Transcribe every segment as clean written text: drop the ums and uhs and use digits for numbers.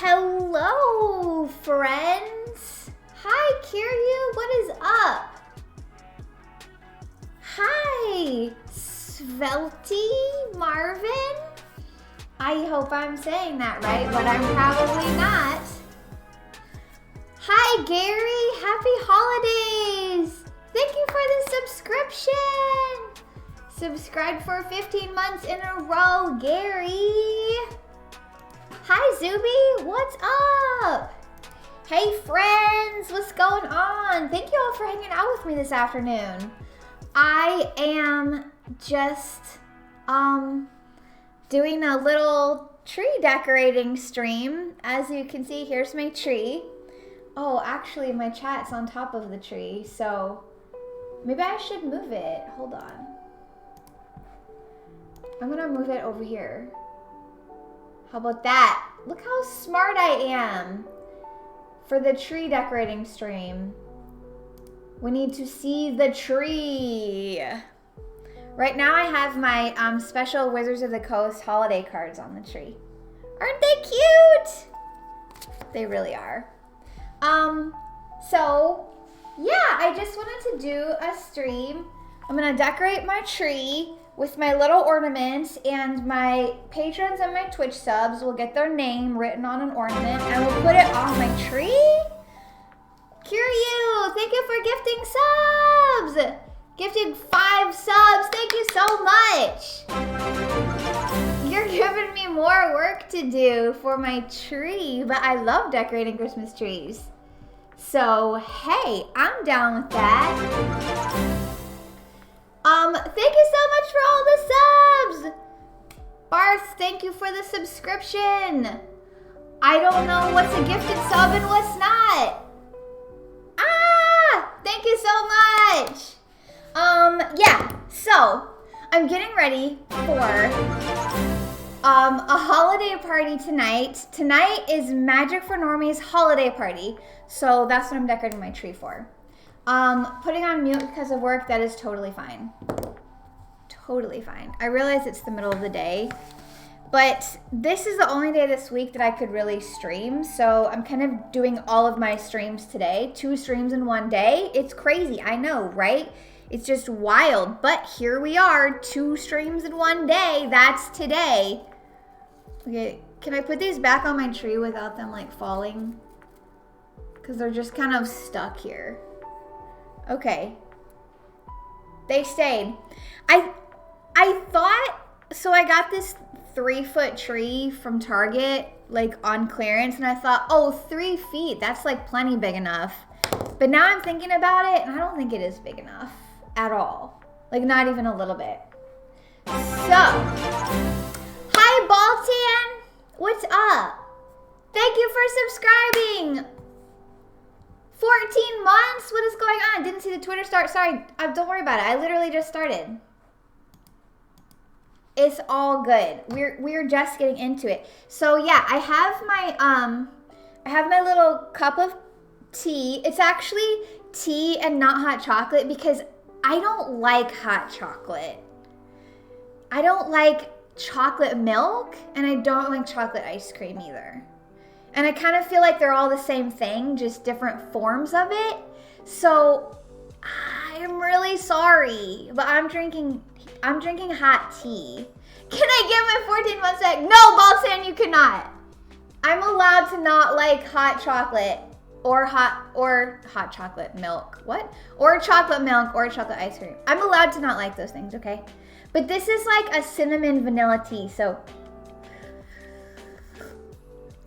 Hello, friends. Hi, Kiryu. What is up? Hi, Svelty Marvin. I hope I'm saying that right, but I'm probably not. Hi, Gary. Happy holidays. Thank you for the subscription. Subscribed for 15 months in a row, Gary. Hi, Zuby. What's up? Hey, friends. What's going on? Thank you all for hanging out with me this afternoon. I am just doing a little tree decorating stream. As you can see, here's my tree. Oh, actually, my chat's on top of the tree, so maybe I should move it. Hold on. I'm gonna move it over here. How about that? Look how smart I am for the tree decorating stream. We need to see the tree. Right now I have my special Wizards of the Coast holiday cards on the tree. Aren't they cute? They really are. So yeah, I just wanted to do a stream. I'm gonna decorate my tree with my little ornaments, and my patrons and my Twitch subs will get their name written on an ornament, and we'll put it on my tree. Kiryu, thank you for gifting subs. gifted 5 subs. Thank you so much. You're giving me more work to do for my tree, but I love decorating Christmas trees. So, hey, I'm down with that. Thank you so much for all the subs. Barth, thank you for the subscription. I don't know what's a gifted sub and what's not. Ah, thank you so much. Yeah, so I'm getting ready for a holiday party tonight. Tonight is Magic for Normies holiday party, so that's what I'm decorating my tree for. Putting on mute because of work, that is totally fine. Totally fine. I realize it's the middle of the day, but this is the only day this week that I could really stream, so I'm kind of doing all of my streams today. 2 streams in one day. It's crazy, I know, right? It's just wild, but here we are, 2 streams in one day. That's today. Okay, can I put these back on my tree without them like falling? Because they're just kind of stuck here. Okay. They stayed. I thought, so I got this 3-foot tree from Target, like on clearance, and I thought, oh, 3 feet, that's like plenty big enough. But now I'm thinking about it, and I don't think it is big enough at all. Like, not even a little bit. So, hi, Baltan. What's up? Thank you for subscribing. 14 months? What is going on? Didn't see the Twitter start. Sorry, don't worry about it. I literally just started. It's all good. We're just getting into it. So yeah, I have my little cup of tea. It's actually tea and not hot chocolate because I don't like hot chocolate. I don't like chocolate milk, and I don't like chocolate ice cream either. And I kind of feel like they're all the same thing, just different forms of it. So I'm really sorry, but I'm drinking hot tea. Can I get my 14 months back? No, Baltan, you cannot. I'm allowed to not like hot chocolate or hot chocolate milk. What? Or chocolate milk or chocolate ice cream. I'm allowed to not like those things, okay? But this is like a cinnamon vanilla tea, so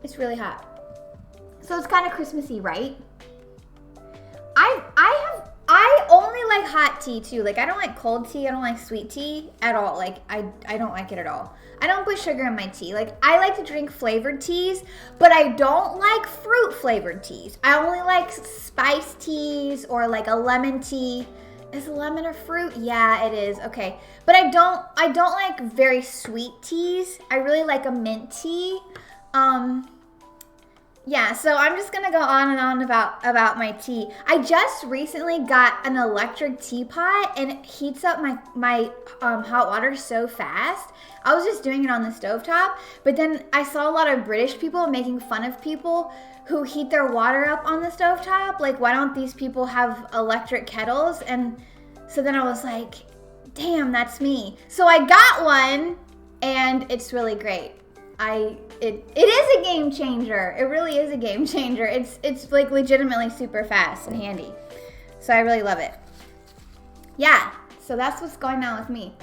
it's really hot. So it's kind of Christmassy, right? I only like hot tea too. Like, I don't like cold tea. I don't like sweet tea at all. Like, I don't like it at all. I don't put sugar in my tea. Like, I like to drink flavored teas, but I don't like fruit flavored teas. I only like spiced teas or like a lemon tea. Is lemon a fruit? Yeah, it is. Okay. But I don't like very sweet teas. I really like a mint tea. Yeah, so I'm just gonna go on and on about my tea. I just recently got an electric teapot, and it heats up my hot water so fast. I was just doing it on the stovetop, but then I saw a lot of British people making fun of people who heat their water up on the stovetop. Like, why don't these people have electric kettles? And so then I was like, damn, that's me. So I got one, and it's really great. It is a game changer. It really is a game changer. It's like legitimately super fast and handy. So I really love it. Yeah, so that's what's going on with me.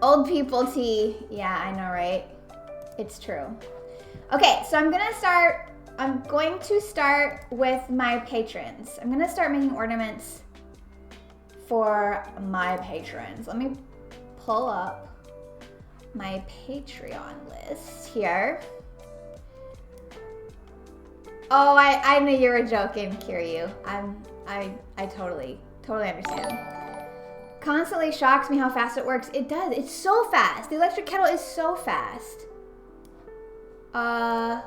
Old people tea. Yeah, I know, right? It's true. Okay, so I'm going to start with my patrons. I'm going to start making ornaments for my patrons. Let me pull up my Patreon list here. Oh, I knew you were joking, Kiryu. I totally understand. Constantly shocks me how fast it works. It does. It's so fast. The electric kettle is so fast. Did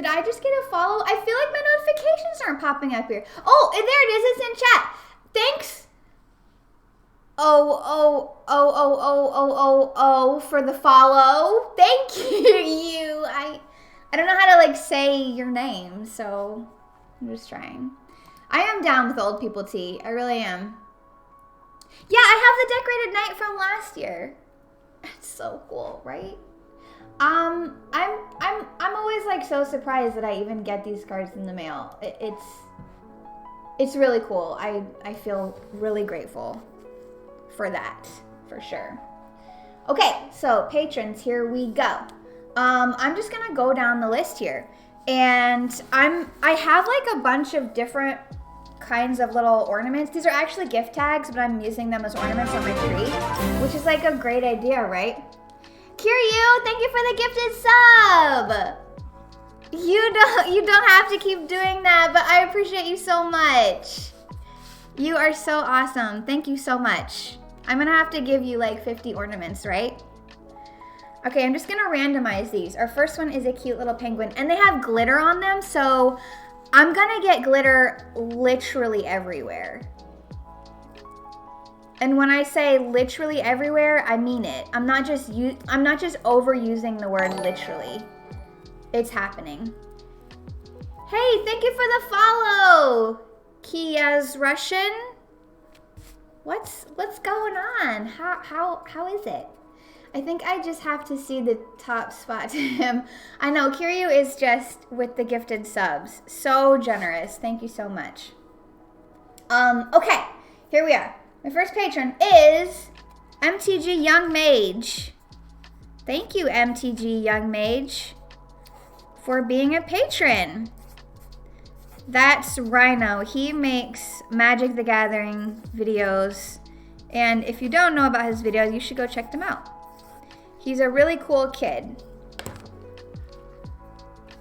I just get a follow? I feel like my notifications aren't popping up here. Oh, there it is. It's in chat. Thanks. Oh, for the follow. Thank you. I don't know how to like say your name, so I'm just trying. I am down with old people tea. I really am. Yeah, I have the decorated knight from last year. It's so cool, right? I'm always like so surprised that I even get these cards in the mail. it's really cool. I feel really grateful for that, for sure. Okay, so patrons, here we go. I'm just gonna go down the list here. And I have like a bunch of different kinds of little ornaments. These are actually gift tags, but I'm using them as ornaments on my tree, which is like a great idea, right? Kiryu, thank you for the gifted sub. You don't have to keep doing that, but I appreciate you so much. You are so awesome. Thank you so much. I'm gonna have to give you like 50 ornaments, right? Okay, I'm just gonna randomize these. Our first one is a cute little penguin, and they have glitter on them, so I'm gonna get glitter literally everywhere. And when I say literally everywhere, I mean it. I'm not just overusing the word literally. It's happening. Hey, thank you for the follow, Kia's Russian. What's going on? How is it? I think I just have to see the top spot to him. I know, Kiryu is just with the gifted subs. So generous. Thank you so much. Okay, here we are. My first patron is MTG Young Mage. Thank you, MTG Young Mage, for being a patron. That's Rhino. He makes Magic the Gathering videos. And if you don't know about his videos, you should go check them out. He's a really cool kid.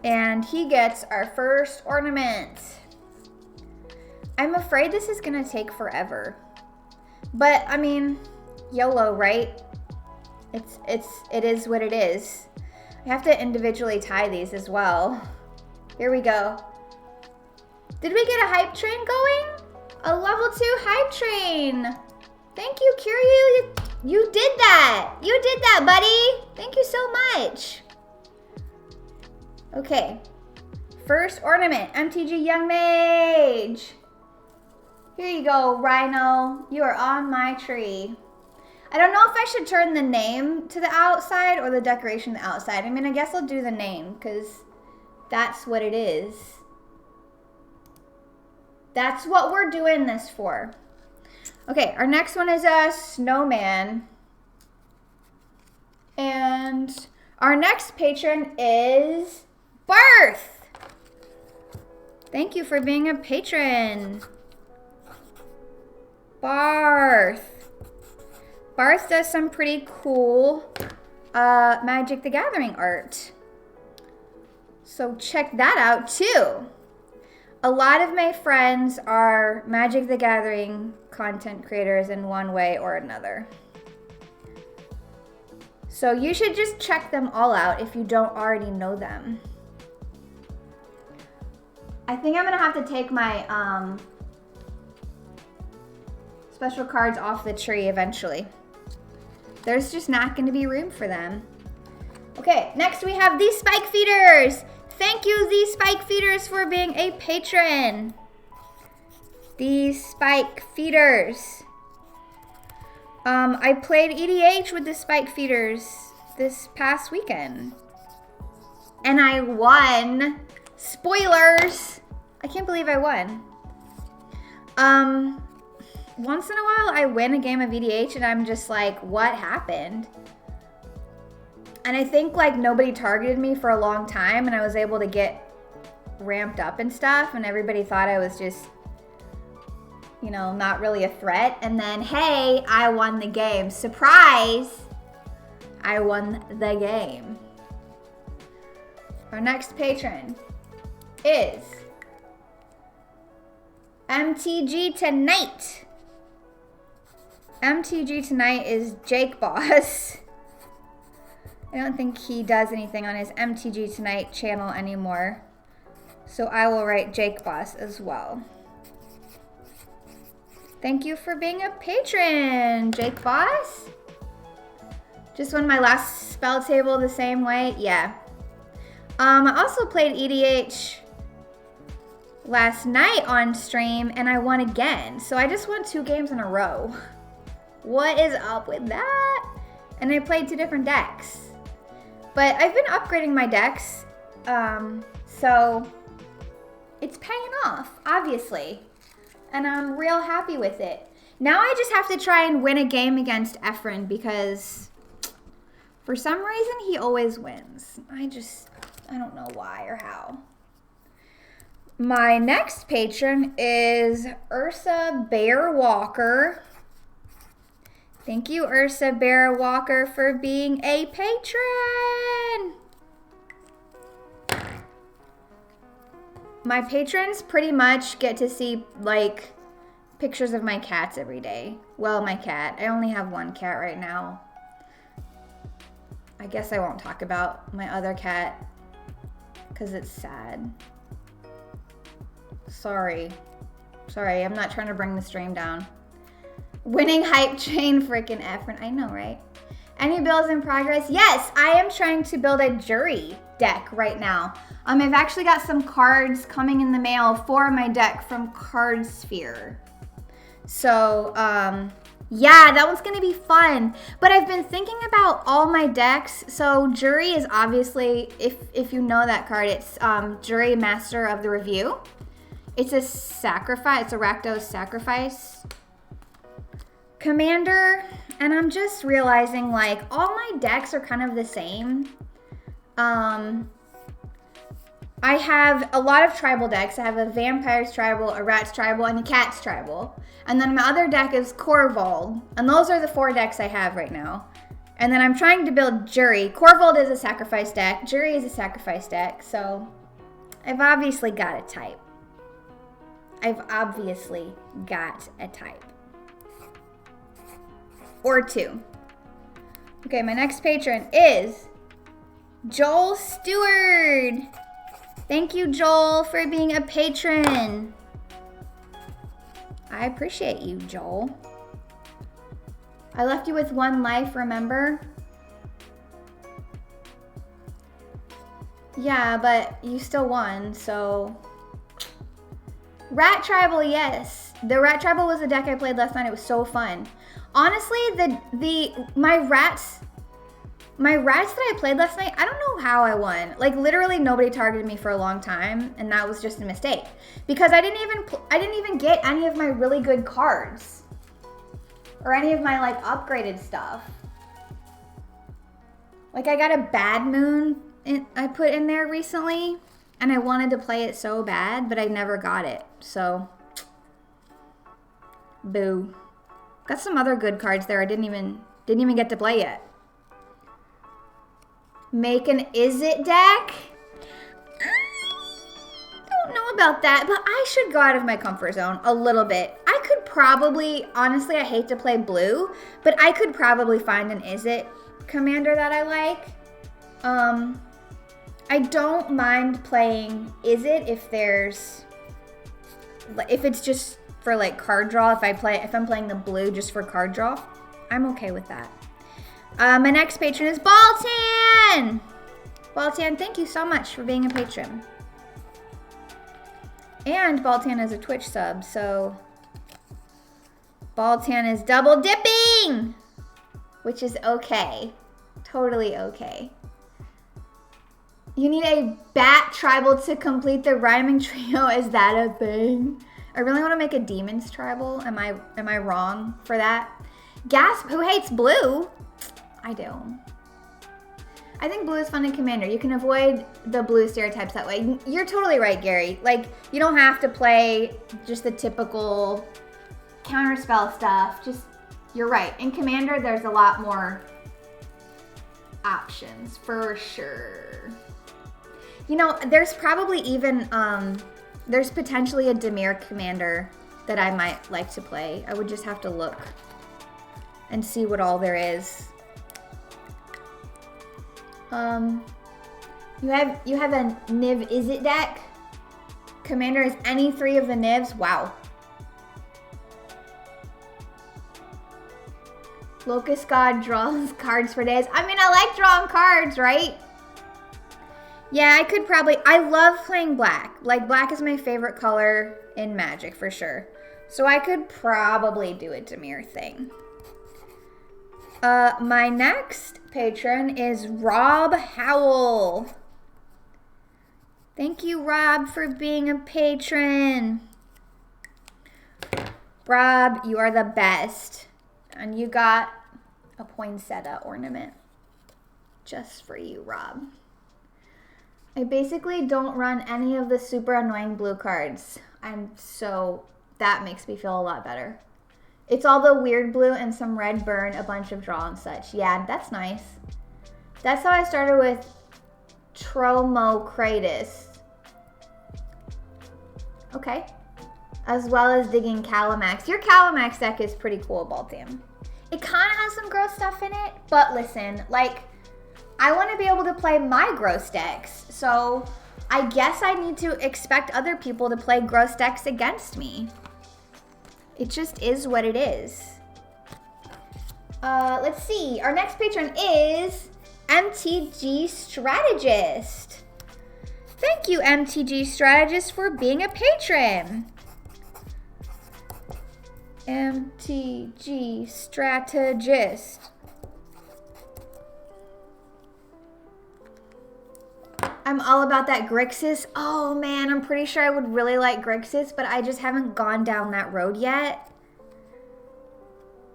And he gets our first ornament. I'm afraid this is gonna take forever. But I mean, YOLO, right? It is what it is. I have to individually tie these as well. Here we go. Did we get a hype train going? A level 2 hype train. Thank you, Kiryu. You did that. You did that, buddy. Thank you so much. Okay. First ornament, MTG Young Mage. Here you go, Rhino. You are on my tree. I don't know if I should turn the name to the outside or the decoration to the outside. I mean, I guess I'll do the name because that's what it is. That's what we're doing this for. Okay, our next one is a snowman. And our next patron is Barth. Thank you for being a patron. Barth. Barth does some pretty cool Magic the Gathering art. So check that out too. A lot of my friends are Magic the Gathering content creators in one way or another. So you should just check them all out if you don't already know them. I think I'm gonna have to take my special cards off the tree eventually. There's just not gonna be room for them. Okay, next we have these spike feeders. Thank you, these spike feeders, for being a patron. These spike feeders. I played EDH with the spike feeders this past weekend. And I won. Spoilers. I can't believe I won. Once in a while I win a game of EDH and I'm just like, what happened? And I think like nobody targeted me for a long time and I was able to get ramped up and stuff and everybody thought I was just, you know, not really a threat. And then, hey, I won the game. Surprise! I won the game. Our next patron is MTG Tonight. MTG Tonight is Jake Boss. I don't think he does anything on his MTG Tonight channel anymore. So I will write Jake Boss as well. Thank you for being a patron, Jake Boss. Just won my last spell table the same way, yeah. I also played EDH last night on stream and I won again. So I just won 2 games in a row. What is up with that? And I played 2 different decks. But I've been upgrading my decks, so it's paying off, obviously. and I'm real happy with it. Now I just have to try and win a game against Efren because for some reason he always wins. I don't know why or how. My next patron is Ursa Bear Walker. Thank you, Ursa Bear Walker, for being a patron. My patrons pretty much get to see, like, pictures of my cats every day. Well, my cat. I only have one cat right now. I guess I won't talk about my other cat because it's sad. Sorry, I'm not trying to bring the stream down. Winning hype train, freaking Efren. I know, right? Any builds in progress? Yes, I am trying to build a jury deck right now. I've actually got some cards coming in the mail for my deck from Cardsphere. So, yeah, that one's gonna be fun. But I've been thinking about all my decks. So jury is obviously, if you know that card, it's Jury Master of the Review. It's a sacrifice, it's a Rakdos sacrifice. Commander, and I'm just realizing like all my decks are kind of the same. I have a lot of tribal decks. I have a Vampires tribal, a Rats tribal, and a Cats tribal. And then my other deck is Corvold. And those are the 4 decks I have right now. And then I'm trying to build Jury. Corvold is a sacrifice deck. Jury is a sacrifice deck. So I've obviously got a type. Or 2. Okay, my next patron is Joel Stewart. Thank you, Joel, for being a patron. I appreciate you, Joel. I left you with 1 life, remember? Yeah, but you still won, so. Rat Tribal, yes. The Rat Tribal was a deck I played last night. It was so fun. Honestly, my rats that I played last night, I don't know how I won. Like literally nobody targeted me for a long time, and that was just a mistake because I didn't even get any of my really good cards or any of my like upgraded stuff. Like I got a Bad Moon I put in there recently, and I wanted to play it so bad, but I never got it. So, boo. Got some other good cards there I didn't even get to play yet. Make an Is It deck? I don't know about that, but I should go out of my comfort zone a little bit. I could probably, honestly, I hate to play blue, but I could probably find an Is It commander that I like. I don't mind playing Is It if it's just for like card draw. If I'm playing the blue just for card draw, I'm okay with that. My next patron is Baltan. Baltan, thank you so much for being a patron. And Baltan is a Twitch sub, so Baltan is double dipping, which is okay. Totally okay. You need a bat tribal to complete the rhyming trio. Is that a thing? I really want to make a demons tribal. Am I wrong for that? Gasp, who hates blue? I do. I think blue is fun in Commander. You can avoid the blue stereotypes that way. You're totally right, Gary. Like, you don't have to play just the typical counterspell stuff. You're right. In Commander, there's a lot more options, for sure. You know, there's probably even, there's potentially a Dimir Commander that I might like to play. I would just have to look and see what all there is. You have a Niv Is It deck? Commander is any 3 of the Nivs? Wow. Locust God draws cards for days. I mean, I like drawing cards, right? Yeah, I love playing black. Like, black is my favorite color in Magic, for sure. So I could probably do a Dimir thing. My next patron is Rob Howell. Thank you, Rob, for being a patron. Rob, you are the best. And you got a poinsettia ornament just for you, Rob. I basically don't run any of the super annoying blue cards. That makes me feel a lot better. It's all the weird blue and some red burn, a bunch of draw and such. Yeah, that's nice. That's how I started with Tromocratus. Okay. As well as digging Calamax. Your Calamax deck is pretty cool, Baltam. It kind of has some gross stuff in it, but listen, like, I want to be able to play my gross decks, so I guess I need to expect other people to play gross decks against me. It just is what it is. Let's see. Our next patron is MTG Strategist. Thank you, MTG Strategist, for being a patron. MTG Strategist. I'm all about that Grixis. Oh man, I'm pretty sure I would really like Grixis, but I just haven't gone down that road yet.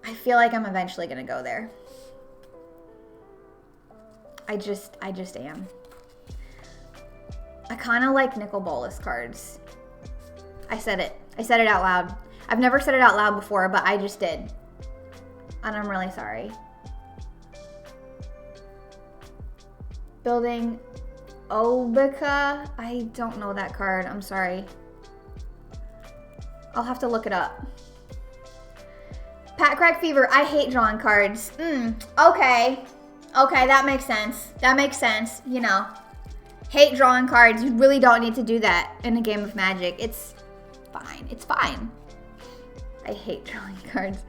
I feel like I'm eventually gonna go there. I just am. I kind of like Nicol Bolas cards. I said it out loud. I've never said it out loud before, but I just did. And I'm really sorry. Building Obica. I don't know that card. I'm sorry. I'll have to look it up. Pat Crack Fever. I hate drawing cards. Okay. Okay, that makes sense. That makes sense. You know. Hate drawing cards. You really don't need to do that in a game of Magic. It's fine. It's fine. I hate drawing cards.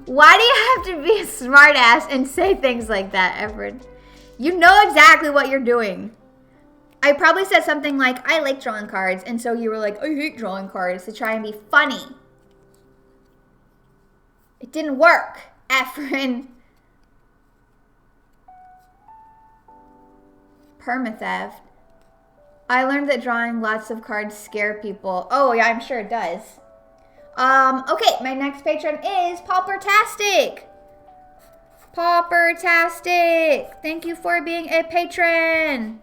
Why do you have to be a smartass and say things like that, Everett? You know exactly what you're doing. I probably said something like, I like drawing cards, and so you were like, I hate drawing cards, to try and be funny. It didn't work, Efren. Permatheft. I learned that drawing lots of cards scare people. Oh, yeah, I'm sure it does. Okay, my next patron is Paupertastic. Paupertastic. Thank you for being a patron.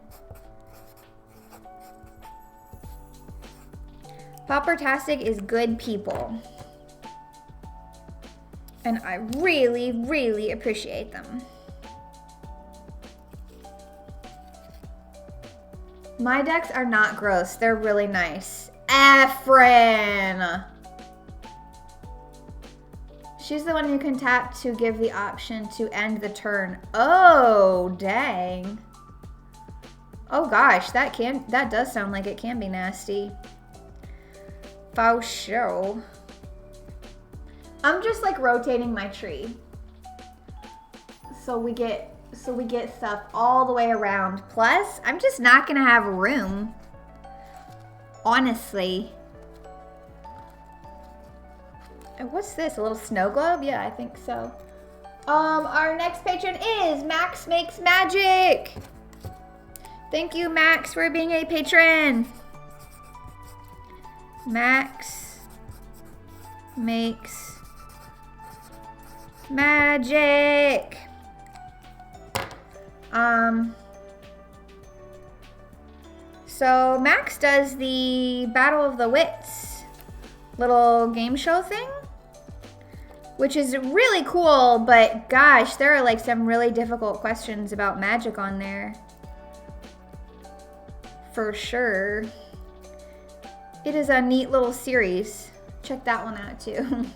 Paupertastic is good people. And I really, really appreciate them. My decks are not gross. They're really nice. Efren. She's the one who can tap to give the option to end the turn. Oh, dang. Oh gosh, that does sound like it can be nasty. For sure. I'm just like rotating my tree. So we get stuff all the way around. Plus, I'm just not gonna have room. Honestly. What's this? A little snow globe? Yeah, I think so. Our next patron is Max Makes Magic. Thank you, Max, for being a patron. Max Makes Magic. So Max does the Battle of the Wits little game show thing, which is really cool, but gosh, there are like some really difficult questions about Magic on there. For sure. It is a neat little series. Check that one out too.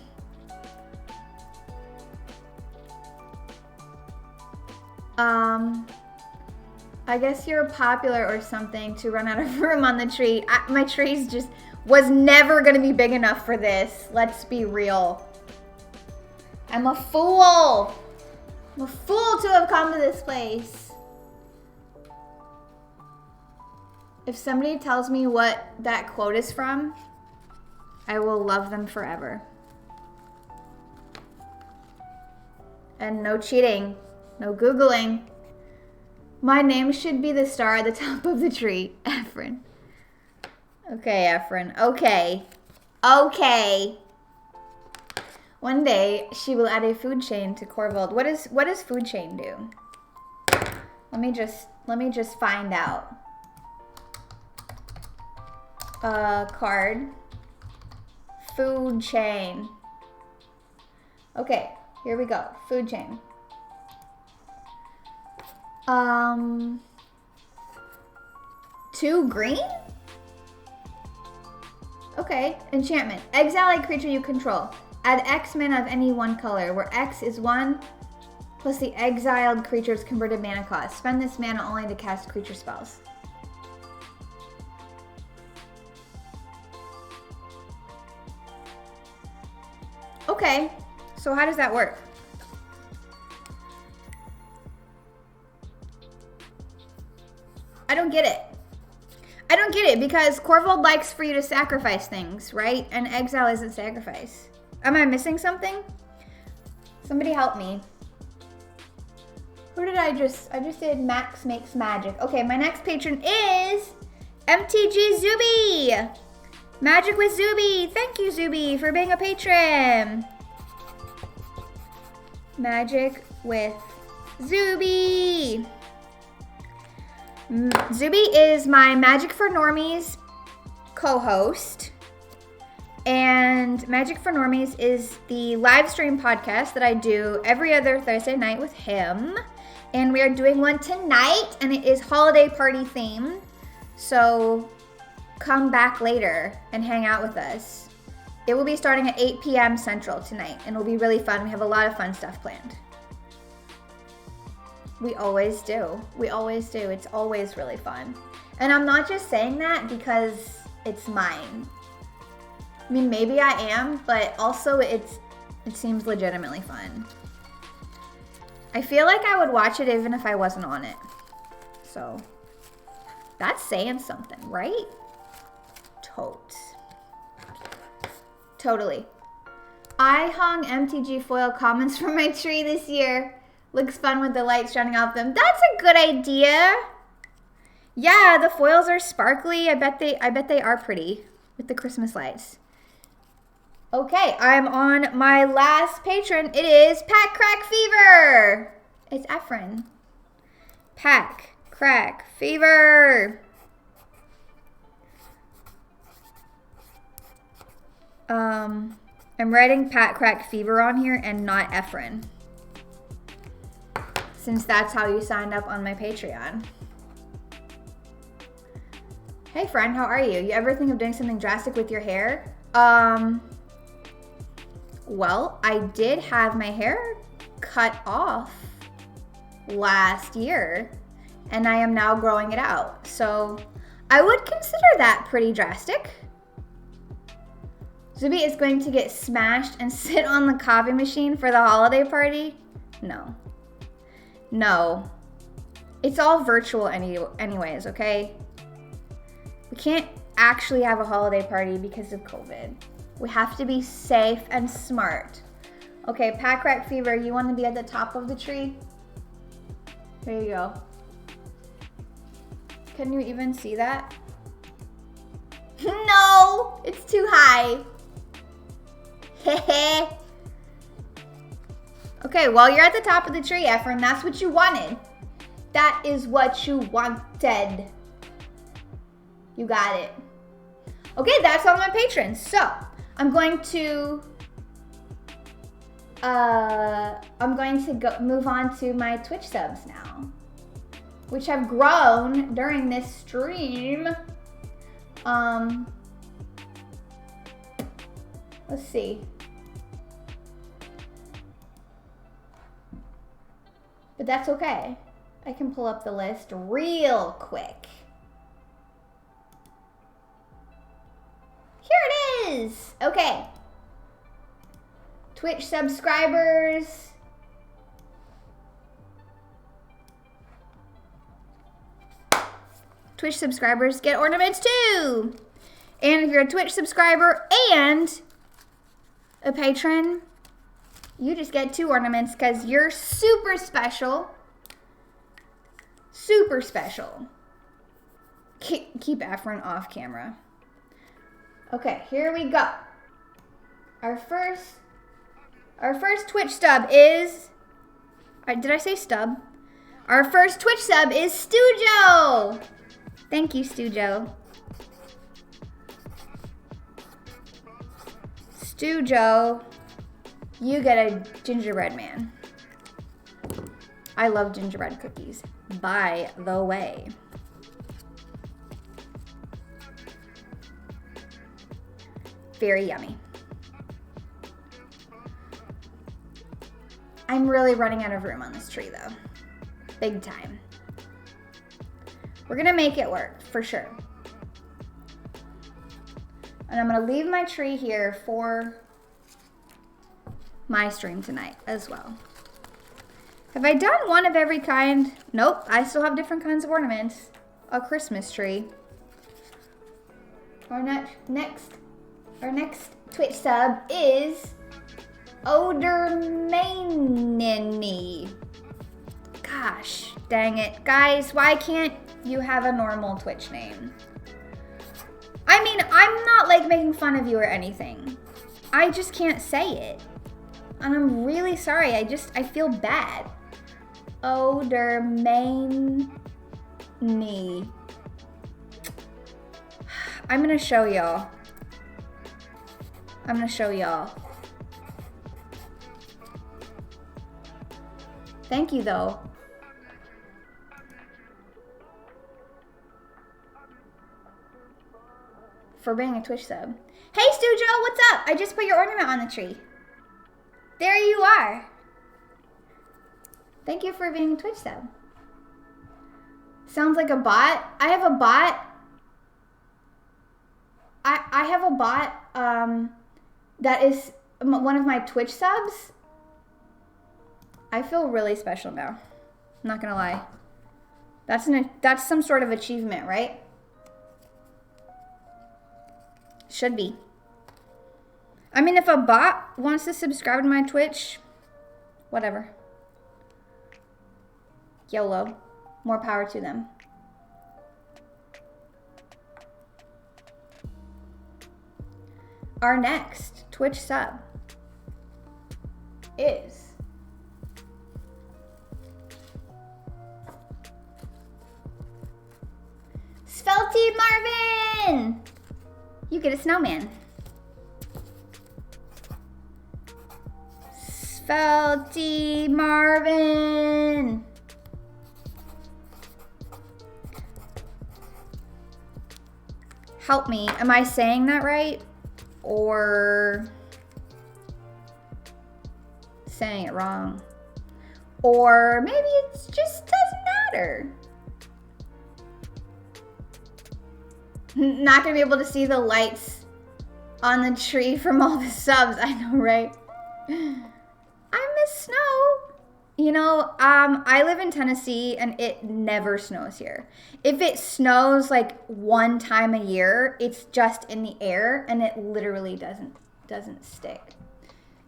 I guess you're popular or something to run out of room on the tree. My tree's just was never gonna be big enough for this. Let's be real. I'm a fool. I'm a fool to have come to this place. If somebody tells me what that quote is from, I will love them forever. And no cheating, no Googling. My name should be the star at the top of the tree, Efren. Okay, Efren, okay. Okay. One day she will add a food chain to Corvold. What does food chain do? Let me just find out. Card. Food chain. Okay, here we go. Food chain. 2 green? Okay, enchantment. Exile a creature you control. Add X mana of any one color, where X is 1 plus the exiled creature's converted mana cost. Spend this mana only to cast creature spells. Okay, so how does that work? I don't get it. I don't get it because Corvold likes for you to sacrifice things, right? And exile isn't sacrifice. Am I missing something? Somebody help me. Who did I just did Max Makes Magic. Okay, my next patron is MTG Zuby. Magic with Zuby. Thank you, Zuby, for being a patron. Magic with Zuby. Zuby is my Magic for Normies co-host. And Magic for Normies is the live stream podcast that I do every other Thursday night with him. And we are doing one tonight, and it is holiday party themed. So come back later and hang out with us. It will be starting at 8 p.m. Central tonight, and it'll be really fun. We have a lot of fun stuff planned. We always do. We always do. It's always really fun. And I'm not just saying that because it's mine. I mean, maybe I am, but also it seems legitimately fun. I feel like I would watch it even if I wasn't on it. So that's saying something, right? Totally. I hung MTG foil commons from my tree this year. Looks fun with the light shining off them. That's a good idea. Yeah, the foils are sparkly. I bet they are pretty with the Christmas lights. Okay, I'm on my last patron. It is Pack Crack Fever. It's Efren. Pack Crack Fever. I'm writing Pat Crack Fever on here and not Efren, since that's how you signed up on my Patreon. Hey friend, how are you? You ever think of doing something drastic with your hair? Well, I did have my hair cut off last year, and I am now growing it out. So I would consider that pretty drastic. Zuby is going to get smashed and sit on the coffee machine for the holiday party? No. No. It's all virtual anyways, okay? We can't actually have a holiday party because of COVID. We have to be safe and smart. Okay, Pack Crack Fever, you want to be at the top of the tree? There you go. Can you even see that? No, it's too high. Okay, well, you're at the top of the tree, Efren. That's what you wanted. That is what you wanted. You got it. Okay, that's all my patrons. So, I'm going to move on to my Twitch subs now, which have grown during this stream. Let's see. But that's okay. I can pull up the list real quick. Here it is. Okay. Twitch subscribers. Twitch subscribers get ornaments too. And if you're a Twitch subscriber and a patron, you just get 2 ornaments because you're super special. Super special. Keep Efren off camera. Okay, here we go. Our first Our first Twitch sub is... did I say stub? Our first Twitch sub is Stujo. Thank you, Stujo. Stujo, you get a gingerbread man. I love gingerbread cookies, by the way. Very yummy. I'm really running out of room on this tree though. Big time. We're gonna make it work, for sure. And I'm gonna leave my tree here for my stream tonight as well. Have I done one of every kind? Nope, I still have different kinds of ornaments. A Christmas tree. Our next Twitch sub is Odermanini. Gosh, dang it. Guys, why can't you have a normal Twitch name? I mean, I'm not like making fun of you or anything. I just can't say it. And I'm really sorry. I feel bad. Odermanini. I'm gonna show y'all. Thank you though. For being a Twitch sub. Hey Stujo, what's up? I just put your ornament on the tree. There you are. Thank you for being a Twitch sub. Sounds like a bot. I have a bot. I have a bot that is one of my Twitch subs. I feel really special now. I'm not gonna lie. That's some sort of achievement, right? Should be. I mean, if a bot wants to subscribe to my Twitch, whatever. YOLO. More power to them. Our next Twitch sub is Svelty Marvin! You get a snowman. Svelty Marvin! Help me. Am I saying that right? Or saying it wrong? Or maybe it just doesn't matter. Not gonna be able to see the lights on the tree from all the subs. I know, right? I miss snow. You know, I live in Tennessee and it never snows here. If it snows like one time a year, it's just in the air and it literally doesn't stick.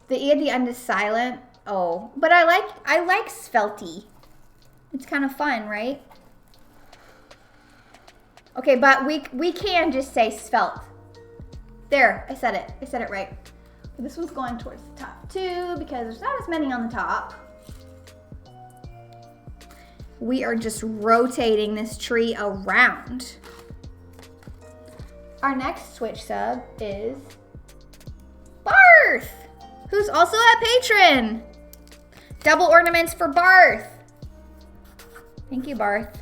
The E at the end is silent. Oh, but I like Svelty. It's kind of fun, right? Okay, but we can just say svelte. There, I said it. I said it right. This one's going towards the top too because there's not as many on the top. We are just rotating this tree around. Our next Twitch sub is Barth, who's also a patron. Double ornaments for Barth. Thank you, Barth.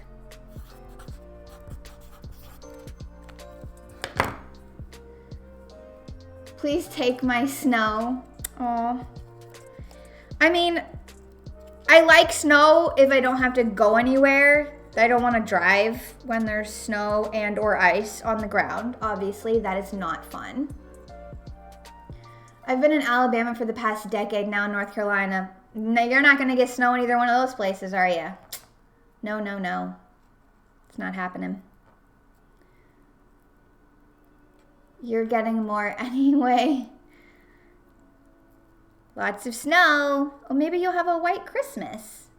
Please take my snow. Aw. I mean, I like snow if I don't have to go anywhere. I don't want to drive when there's snow and or ice on the ground. Obviously, that is not fun. I've been in Alabama for the past decade, now in North Carolina. No, you're not going to get snow in either one of those places, are you? No, no, no. It's not happening. You're getting more anyway. Lots of snow. Or maybe you'll have a white Christmas.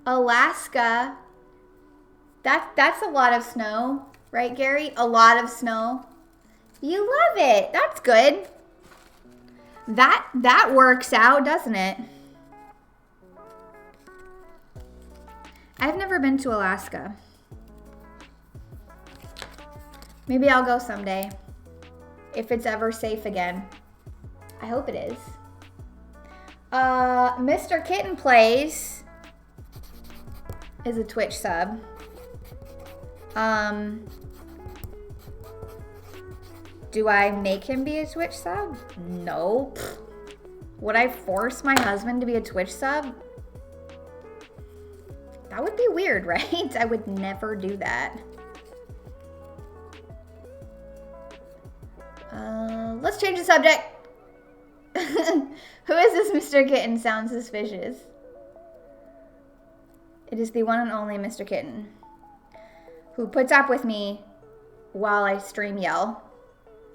Alaska. That's a lot of snow, right, Gary? A lot of snow. You love it. That's good. That works out, doesn't it? I've never been to Alaska. Maybe I'll go someday. If it's ever safe again. I hope it is. Mr. Kitten Plays is a Twitch sub. Do I make him be a Twitch sub? No. Would I force my husband to be a Twitch sub? That would be weird, right? I would never do that. Let's change the subject. Who is this Mr. Kitten? Sounds suspicious. It is the one and only Mr. Kitten, who puts up with me while I stream yell.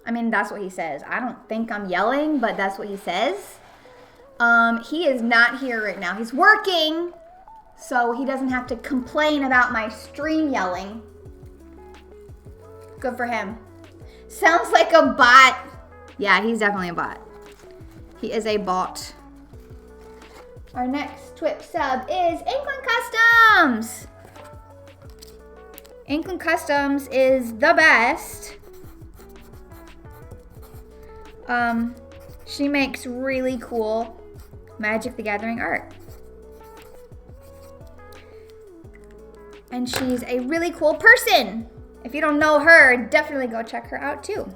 I mean, that's what he says. I don't think I'm yelling, but that's what he says. He is not here right now. He's working, so he doesn't have to complain about my stream yelling. Good for him. Sounds like a bot. Yeah, he's definitely a bot. He is a bot. Our next Twitch sub is Inkling Customs. Inkling Customs is the best. She makes really cool Magic the Gathering art. And she's a really cool person. If you don't know her, definitely go check her out too.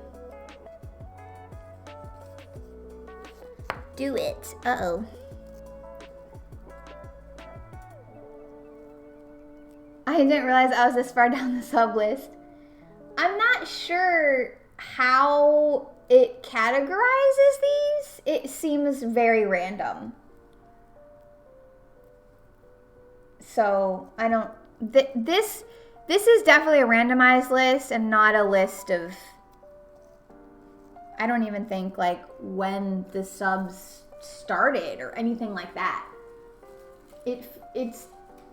Do it. Uh-oh. I didn't realize I was this far down the sub list. I'm not sure how it categorizes these. It seems very random. So I don't, this is definitely a randomized list and not a list of, I don't even think like when the subs started or anything like that.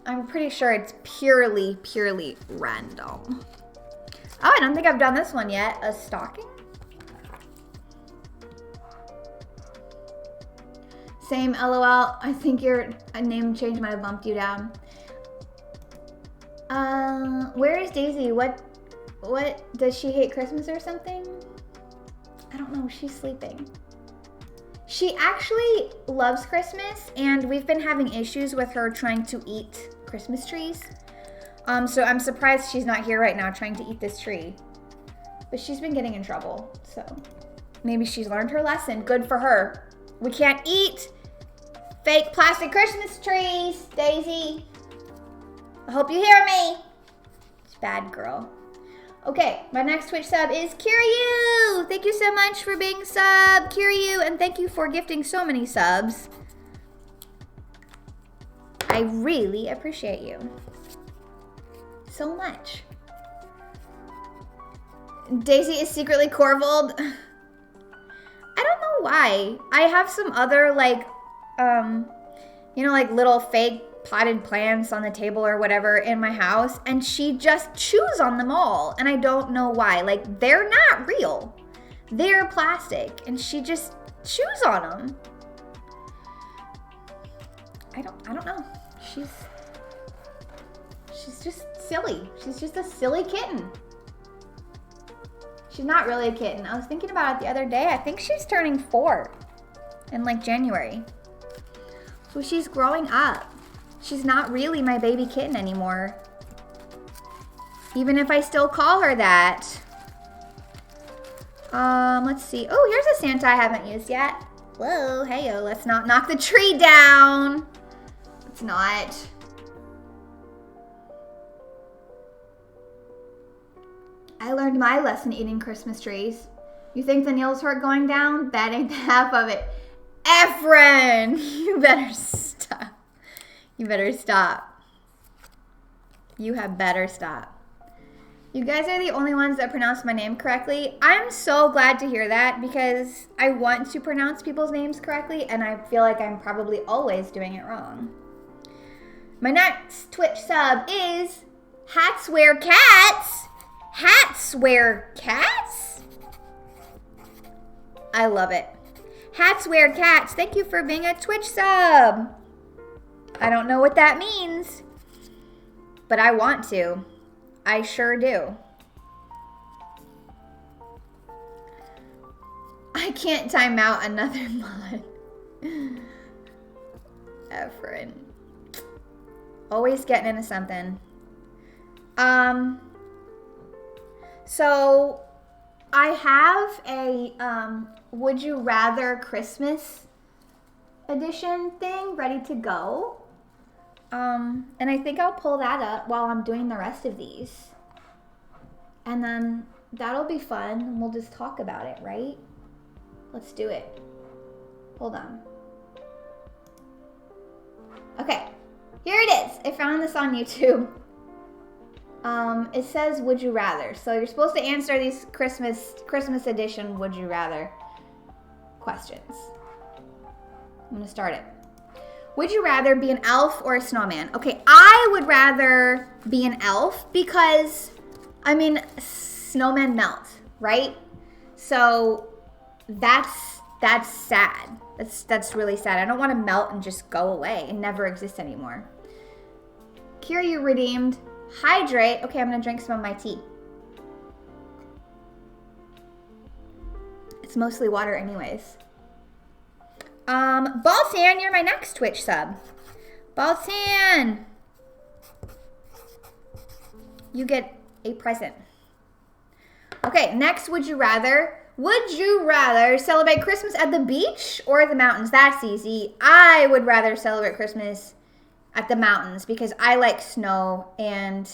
I'm pretty sure it's purely random. Oh, I don't think I've done this one yet. A stocking? Same, LOL. I think your name change might have bumped you down. Where is Daisy? What does she hate Christmas or something? I don't know. She's sleeping. She actually loves Christmas, and we've been having issues with her trying to eat Christmas trees. So I'm surprised she's not here right now trying to eat this tree. But she's been getting in trouble, so maybe she's learned her lesson. Good for her. We can't eat fake plastic Christmas trees, Daisy. I hope you hear me. It's bad girl. Okay, my next Twitch sub is Kiryu. Thank you so much for being sub, Kiryu, and thank you for gifting so many subs. I really appreciate you so much. Daisy is secretly Corvold. I don't know why. I have some other like, like little fake potted plants on the table or whatever in my house, and she just chews on them all, and I don't know why. Like, they're not real. They're plastic, and she just chews on them. I don't know. She's just silly. She's just a silly kitten. She's not really a kitten. I was thinking about it the other day. I think she's turning 4 in like January. So she's growing up. She's not really my baby kitten anymore. Even if I still call her that. Let's see. Oh, here's a Santa I haven't used yet. Whoa, heyo, let's not knock the tree down. Let's not. I learned my lesson eating Christmas trees. You think the nails hurt going down? That ain't the half of it. Efren, you better stop. You better stop. You have better stop. You guys are the only ones that pronounce my name correctly. I'm so glad to hear that because I want to pronounce people's names correctly and I feel like I'm probably always doing it wrong. My next Twitch sub is Hats Wear Cats. Hats Wear Cats? I love it. Hats wear cats. Thank you for being a Twitch sub. I don't know what that means, but I want to. I sure do. I can't time out another mod. Efren. Always getting into something. So I have a Would You Rather Christmas edition thing ready to go. And I think I'll pull that up while I'm doing the rest of these. And then that'll be fun, and we'll just talk about it, right? Let's do it. Hold on. Okay, here it is. I found this on YouTube. It says, would you rather? So you're supposed to answer these Christmas edition would you rather questions. I'm gonna start it. Would you rather be an elf or a snowman? Okay, I would rather be an elf because, I mean, snowmen melt, right? So that's sad. That's really sad. I don't want to melt and just go away and never exist anymore. Kira, you redeemed. Hydrate. Okay, I'm gonna drink some of my tea. It's mostly water anyways. Baltan, you're my next Twitch sub. Baltan, you get a present. Okay, next, would you rather? Would you rather celebrate Christmas at the beach or the mountains? That's easy. I would rather celebrate Christmas at the mountains because I like snow and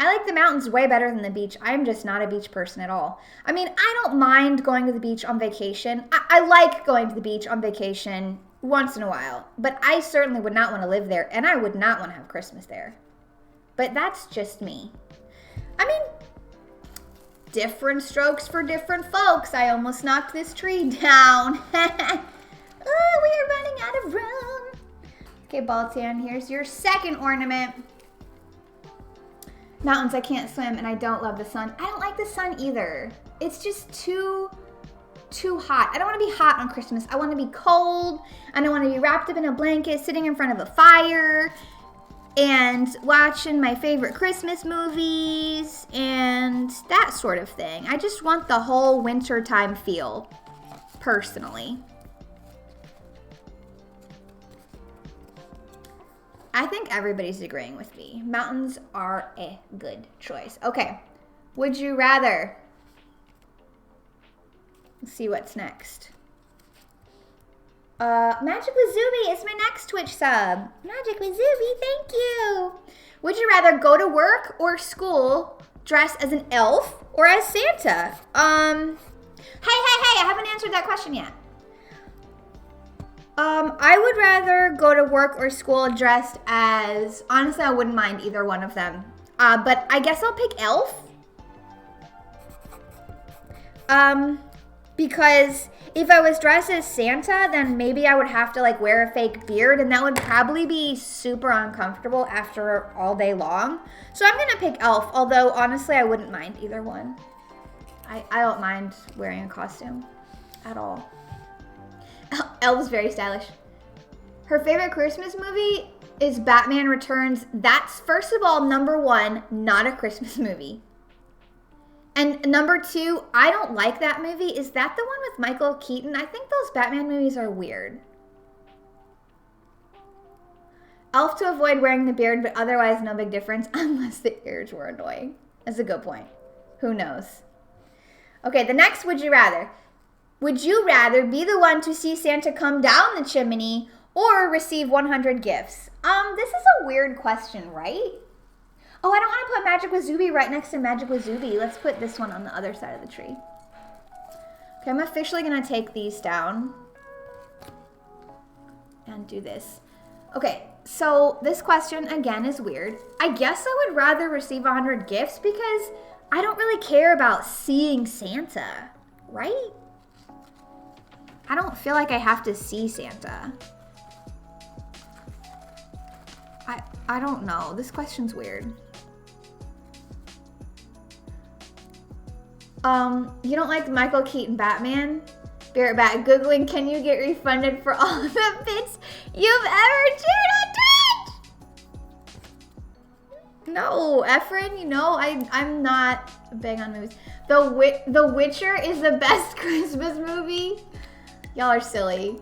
I like the mountains way better than the beach. I'm just not a beach person at all. I mean, I don't mind going to the beach on vacation. I like going to the beach on vacation once in a while, but I certainly would not want to live there and I would not want to have Christmas there. But that's just me. I mean, different strokes for different folks. I almost knocked this tree down. Oh, we are running out of room. Okay, Baltan, here's your second ornament. Mountains, I can't swim and I don't love the sun. I don't like the sun either. It's just too hot. I don't want to be hot on Christmas. I want to be cold and I want to be wrapped up in a blanket, sitting in front of a fire and watching my favorite Christmas movies and that sort of thing. I just want the whole wintertime feel, personally. I think everybody's agreeing with me. Mountains are a good choice. Okay, would you rather? Let's see what's next. Magic with Zuby is my next Twitch sub. Magic with Zuby, thank you. Would you rather go to work or school dressed as an elf or as Santa? Hey, I haven't answered that question yet. I would rather go to work or school dressed as, honestly, I wouldn't mind either one of them. But I guess I'll pick elf. Because if I was dressed as Santa, then maybe I would have to like wear a fake beard and that would probably be super uncomfortable after all day long. So I'm gonna pick elf, although honestly, I wouldn't mind either one. I don't mind wearing a costume at all. Elf's very stylish. Her favorite Christmas movie is Batman Returns. That's, first of all, number one, not a Christmas movie. And number two, I don't like that movie. Is that the one with Michael Keaton? I think those Batman movies are weird. Elf to avoid wearing the beard, but otherwise no big difference unless the ears were annoying. That's a good point. Who knows? Okay, the next would you rather. Would you rather be the one to see Santa come down the chimney or receive 100 gifts? This is a weird question, right? Oh, I don't want to put Magic with Zuby right next to Magic with Zuby. Let's put this one on the other side of the tree. Okay, I'm officially going to take these down and do this. Okay, so this question, again, is weird. I guess I would rather receive 100 gifts because I don't really care about seeing Santa, right? I don't feel like I have to see Santa. I don't know. This question's weird. You don't like Michael Keaton Batman? Be right back. Googling, can you get refunded for all the bits you've ever cheered on Twitch? No, Efren, you know, I'm not big on movies. The Witcher is the best Christmas movie. Y'all are silly.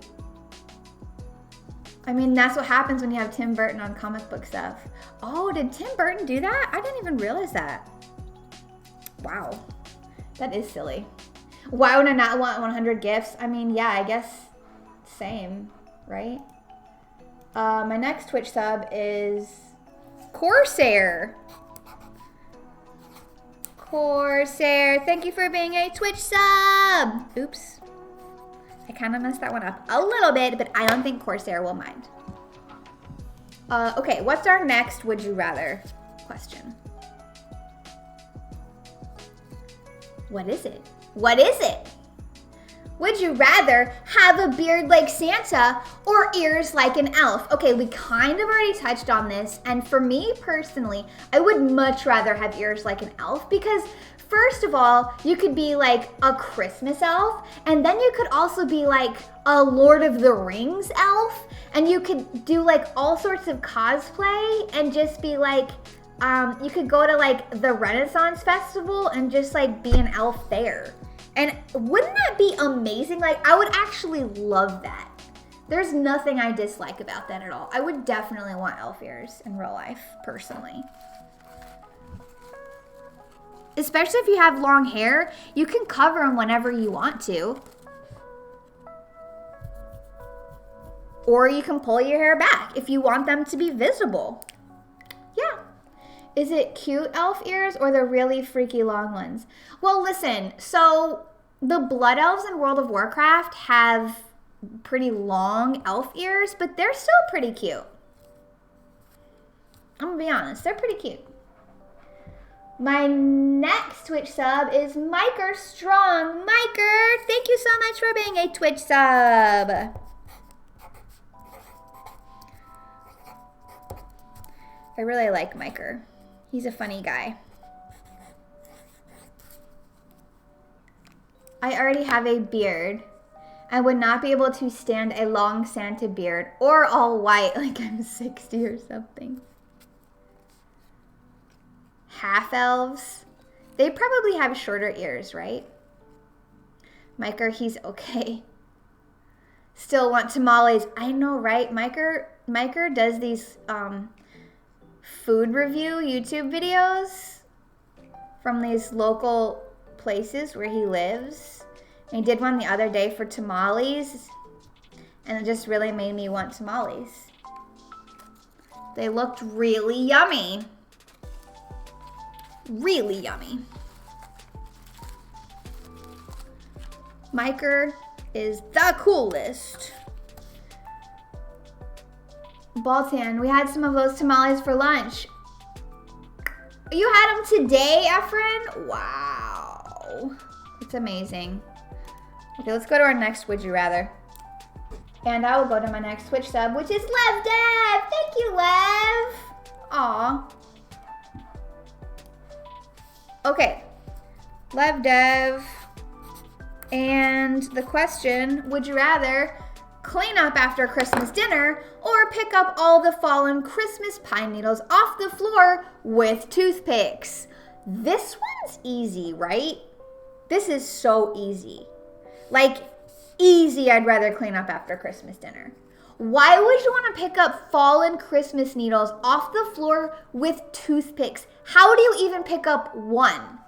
I mean, that's what happens when you have Tim Burton on comic book stuff. Oh, did Tim Burton do that? I didn't even realize that. Wow, that is silly. Why would I not want 100 gifts? I mean, yeah, I guess same, right? My next Twitch sub is Corsair. Corsair, thank you for being a Twitch sub. Oops. I kind of messed that one up a little bit, but I don't think Corsair will mind. Okay, what's our next would you rather question? What is it? What is it? Would you rather have a beard like Santa or ears like an elf? Okay, we kind of already touched on this, and for me personally, I would much rather have ears like an elf because first of all, you could be like a Christmas elf, and then you could also be like a Lord of the Rings elf, and you could do like all sorts of cosplay and just be like, you could go to like the Renaissance Festival and just like be an elf there. And wouldn't that be amazing? Like, I would actually love that. There's nothing I dislike about that at all. I would definitely want elf ears in real life, personally. Especially if you have long hair, you can cover them whenever you want to. Or you can pull your hair back if you want them to be visible. Yeah. Is it cute elf ears or the really freaky long ones? Well, listen, so the Blood Elves in World of Warcraft have pretty long elf ears, but they're still pretty cute. I'm gonna be honest, they're pretty cute. My next Twitch sub is Miker Strong. Miker, thank you so much for being a Twitch sub. I really like Miker. He's a funny guy. I already have a beard. I would not be able to stand a long Santa beard or all white like I'm 60 or something. Half elves. They probably have shorter ears, right? Miker, he's okay. Still want tamales. I know, right? Miker does these food review YouTube videos from these local places where he lives. And he did one the other day for tamales, and it just really made me want tamales. They looked really yummy. Really yummy. Miker is the coolest. Baltan, we had some of those tamales for lunch. You had them today, Efren? Wow. It's amazing. Okay, let's go to our next Would You Rather. And I will go to my next Twitch sub, which is Lev Dev. Thank you, Lev. Aw. Okay. Lev Dev. And the question, would you rather clean up after Christmas dinner or pick up all the fallen Christmas pine needles off the floor with toothpicks? This one's easy, right? This is so easy. Like, easy, I'd rather clean up after Christmas dinner. Why would you want to pick up fallen Christmas needles off the floor with toothpicks? How do you even pick up one?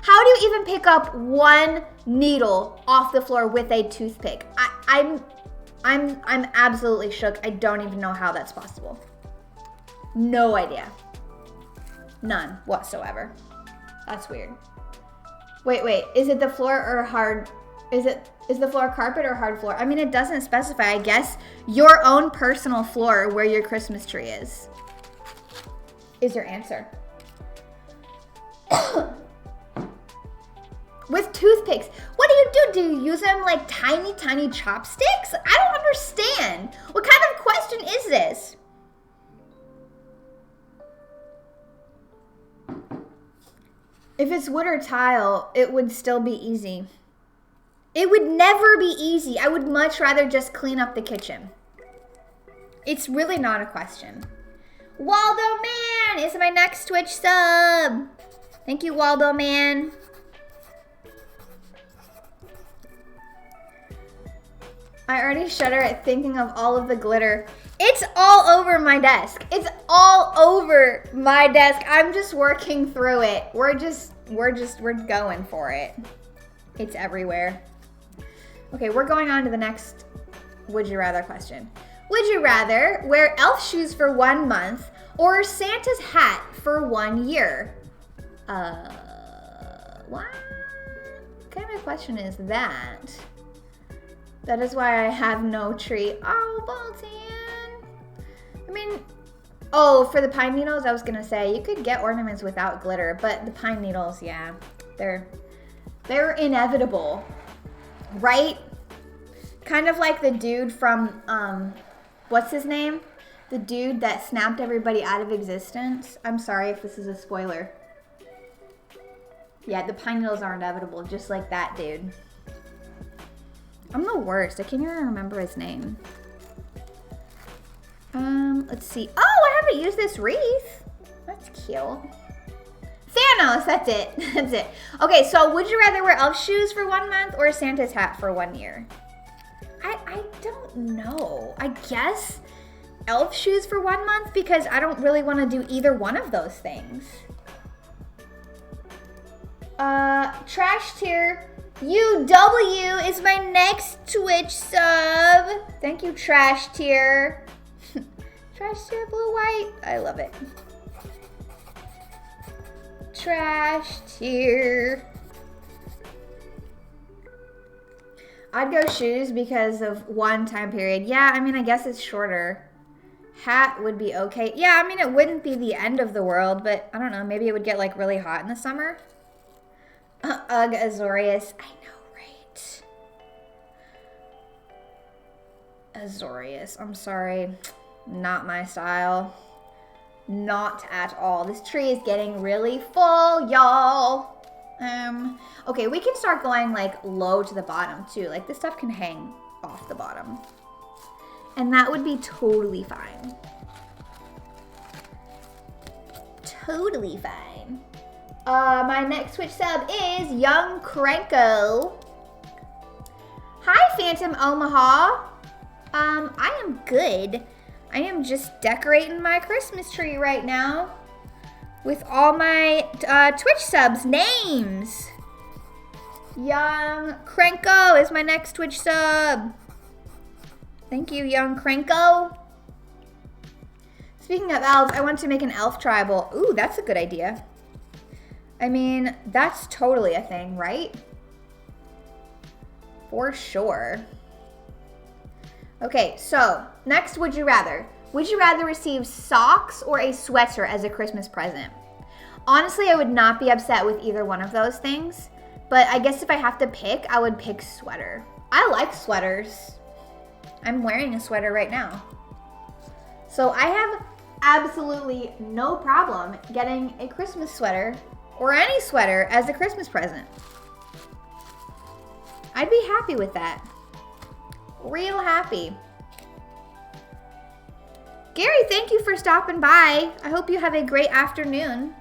How do you even pick up one needle off the floor with a toothpick? I'm absolutely shook. I don't even know how that's possible. No idea. None whatsoever. That's weird. Wait. Is it the floor or hard? Is the floor carpet or hard floor? I mean, it doesn't specify. I guess your own personal floor where your Christmas tree is your answer. With toothpicks. What do you do? Do you use them like tiny, tiny chopsticks? I don't understand. What kind of question is this? If it's wood or tile, it would still be easy. It would never be easy. I would much rather just clean up the kitchen. It's really not a question. Waldo Man is my next Twitch sub. Thank you, Waldo Man. I already shudder at thinking of all of the glitter. It's all over my desk. It's all over my desk. I'm just working through it. We're going for it. It's everywhere. Okay, we're going on to the next would you rather question. Would you rather wear elf shoes for 1 month or Santa's hat for 1 year? What kind of question is that? That is why I have no tree. Oh, Bolton. I mean, oh, for the pine needles, I was gonna say you could get ornaments without glitter, but the pine needles, yeah, they're inevitable, right? Kind of like the dude from, what's his name? The dude that snapped everybody out of existence. I'm sorry if this is a spoiler. Yeah, the pine needles are inevitable, just like that dude. I'm the worst. I can't even remember his name. Let's see. Oh, I haven't used this wreath. That's cute. Thanos, that's it. That's it. Okay, so would you rather wear elf shoes for 1 month or Santa's hat for 1 year? I don't know. I guess elf shoes for 1 month because I don't really want to do either one of those things. Trash tier UW is my next Twitch sub. Thank you, Trash tier. Trash tier blue white. I love it. Trash tier. I'd go shoes because of one time period. Yeah, I mean, I guess it's shorter. Hat would be okay. Yeah, I mean, it wouldn't be the end of the world, but I don't know. Maybe it would get like really hot in the summer. Ugh, Azorius. I know, right? Azorius. I'm sorry. Not my style. Not at all. This tree is getting really full, y'all. Okay, we can start going like low to the bottom too. Like this stuff can hang off the bottom. And that would be totally fine. Totally fine. My next Twitch sub is Young Cranko. Hi, Phantom Omaha. I am good. I am just decorating my Christmas tree right now with all my Twitch subs' names. Young Cranko is my next Twitch sub. Thank you, Young Cranko. Speaking of elves, I want to make an elf tribal. Ooh, that's a good idea. I mean, that's totally a thing, right? For sure. Okay, so next, would you rather? Would you rather receive socks or a sweater as a Christmas present? Honestly, I would not be upset with either one of those things, but I guess if I have to pick, I would pick sweater. I like sweaters. I'm wearing a sweater right now. So I have absolutely no problem getting a Christmas sweater or any sweater as a Christmas present. I'd be happy with that. Real happy. Gary, thank you for stopping by. I hope you have a great afternoon.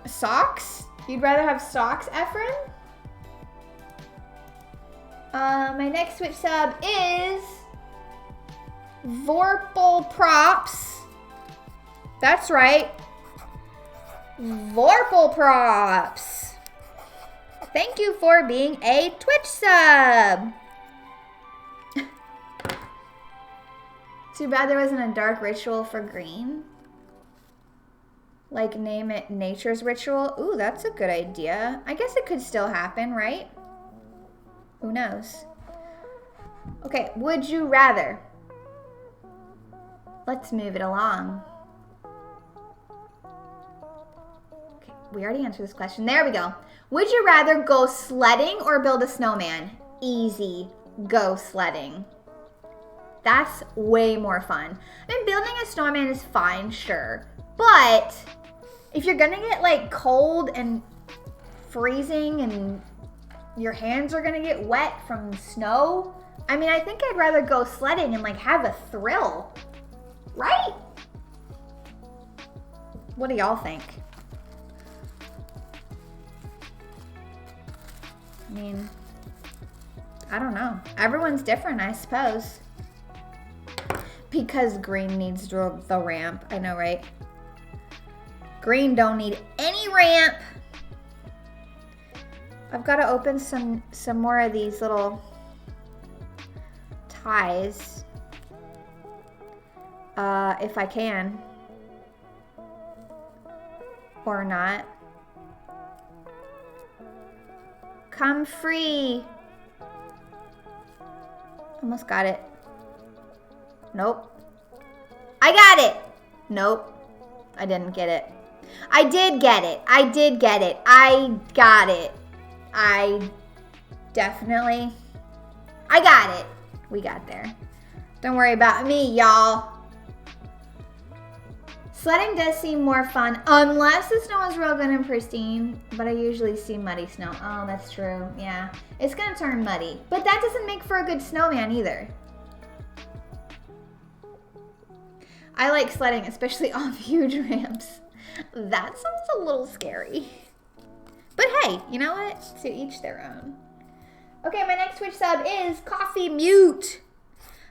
Socks? You'd rather have socks, Efren? My next Twitch sub is Vorpal Props. That's right. Vorpal Props. Thank you for being a Twitch sub. Too bad there wasn't a dark ritual for green. Like name it Nature's Ritual. Ooh, that's a good idea. I guess it could still happen, right? Who knows? Okay, would you rather? Let's move it along. Okay, we already answered this question. There we go. Would you rather go sledding or build a snowman? Easy. Go sledding. That's way more fun. I mean, building a snowman is fine, sure. But if you're gonna get like cold and freezing and your hands are gonna get wet from snow. I mean, I think I'd rather go sledding and like have a thrill, right? What do y'all think? I mean, I don't know. Everyone's different, I suppose. Because green needs the ramp. I know, right? Green don't need any ramp. I've got to open some more of these little ties. If I can. Or not. Come free. Almost got it. Nope. I got it. Nope. I didn't get it. I did get it. I did get it. I got it. I got it. We got there. Don't worry about me, y'all. Sledding does seem more fun unless the snow is real good and pristine, but I usually see muddy snow. Oh, that's true. Yeah. It's gonna turn muddy, but that doesn't make for a good snowman either. I like sledding, especially off huge ramps. That sounds a little scary. But hey, you know what? To each their own. Okay, my next Twitch sub is Coffee Mute.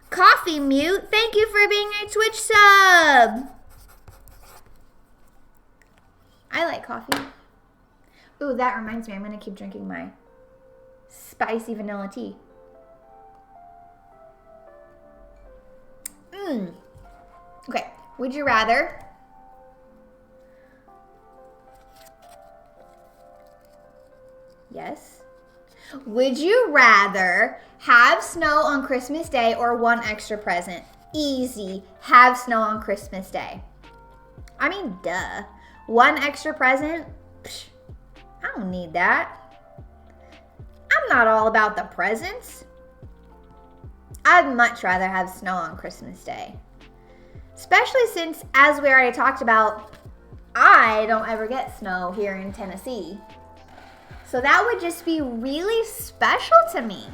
Coffee Mute, thank you for being a Twitch sub. I like coffee. Ooh, that reminds me, I'm gonna keep drinking my spicy vanilla tea. Okay, would you rather yes? Would you rather have snow on Christmas Day or one extra present? Easy, have snow on Christmas Day. I mean, duh. One extra present? Psh, I don't need that. I'm not all about the presents. I'd much rather have snow on Christmas Day. Especially since, as we already talked about, I don't ever get snow here in Tennessee. So that would just be really special to me.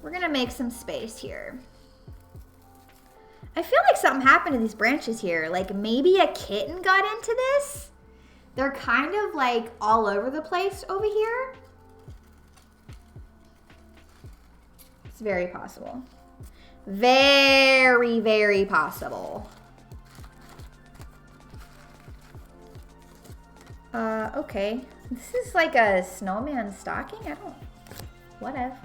We're gonna make some space here. I feel like something happened to these branches here. Like maybe a kitten got into this. They're kind of like all over the place over here. It's very possible. Very, very possible. Okay. This is like a snowman stocking? I don't... Whatever.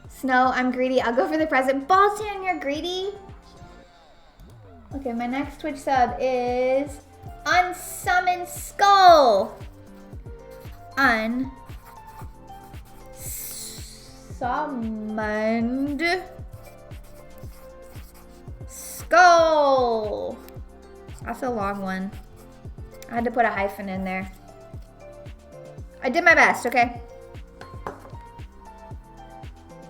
Snow, I'm greedy. I'll go for the present. Ballstan, you're greedy. Okay, my next Twitch sub is Unsummoned Skull. Unsummoned Skull. That's a long one. I had to put a hyphen in there. I did my best, okay?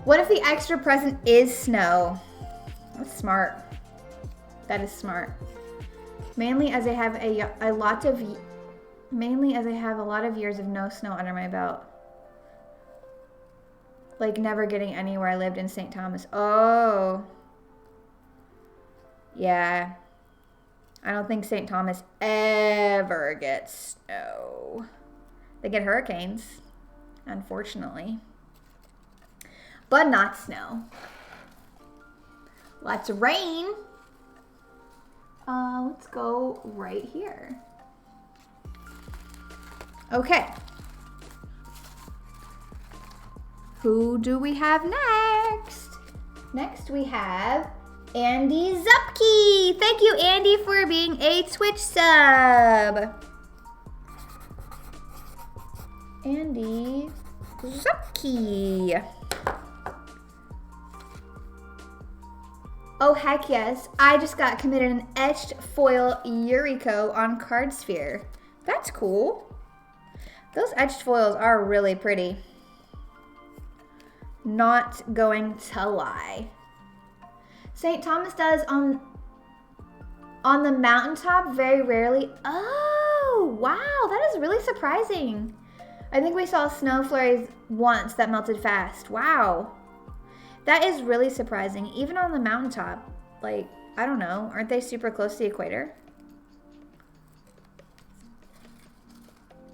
What if the extra present is snow? That's smart. That is smart. Mainly as I have a lot of years of no snow under my belt. Like never getting anywhere. I lived in St. Thomas. Oh. Yeah. I don't think St. Thomas ever gets snow. They get hurricanes, unfortunately. But not snow. Lots of rain. Let's go right here. Okay. Who do we have next? Next we have Andy Zupke. Thank you, Andy, for being a Twitch sub. Andy Zupke. Oh, heck yes. I just got committed an etched foil Yuriko on Cardsphere. That's cool. Those etched foils are really pretty. Not going to lie. St. Thomas does on On the mountaintop, very rarely. Oh, wow, that is really surprising. I think we saw snow flurries once that melted fast. Wow. That is really surprising. Even on the mountaintop, like, I don't know, aren't they super close to the equator?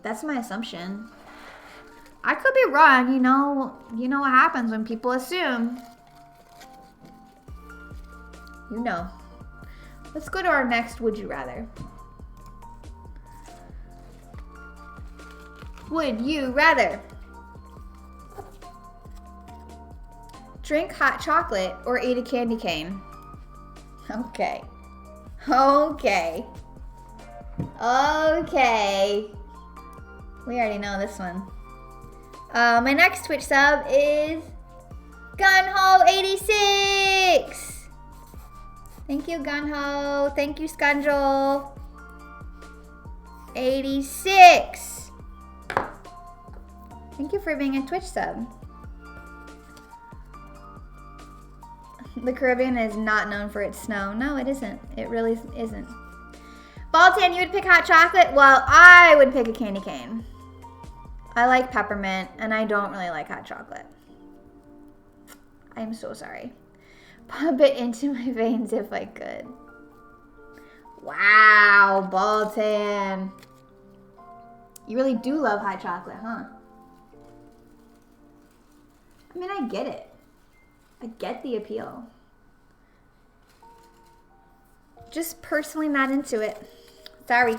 That's my assumption. I could be wrong, you know what happens when people assume. You know. Let's go to our next would you rather. Would you rather drink hot chocolate or eat a candy cane? Okay. Okay. Okay. We already know this one. My next Twitch sub is Gunho86. Thank you, Gunho. Thank you, Scunjol. 86. Thank you for being a Twitch sub. The Caribbean is not known for its snow. No, it isn't. It really isn't. Baltan, you would pick hot chocolate? Well, I would pick a candy cane. I like peppermint, and I don't really like hot chocolate. I'm so sorry. Pump it into my veins if I could. Wow, Baltan. You really do love hot chocolate, huh? I mean, I get it. I get the appeal. Just personally not into it. Sorry.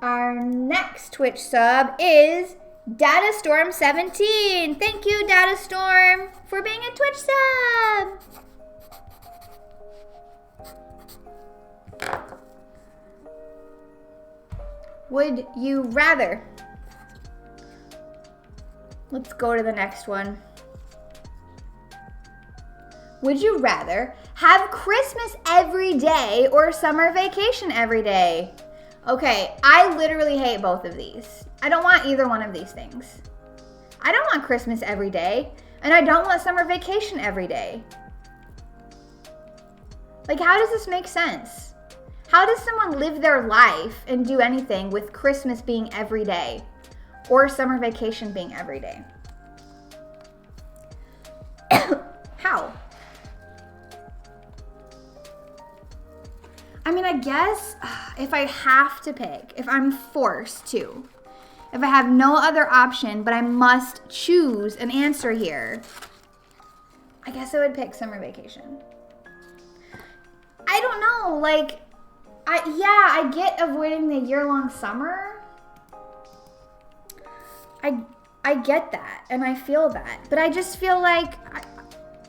Our next Twitch sub is DataStorm17. Thank you, DataStorm, for being a Twitch sub. Would you rather? Let's go to the next one. Would you rather have Christmas every day or summer vacation every day? Okay, I literally hate both of these. I don't want either one of these things. I don't want Christmas every day, and I don't want summer vacation every day. Like, how does this make sense? How does someone live their life and do anything with Christmas being every day or summer vacation being every day? How? I mean, I guess if I have to pick, if I'm forced to, if I have no other option, but I must choose an answer here, I guess I would pick summer vacation. I don't know, like, I get avoiding the year-long summer. I get that, and I feel that, but I just feel like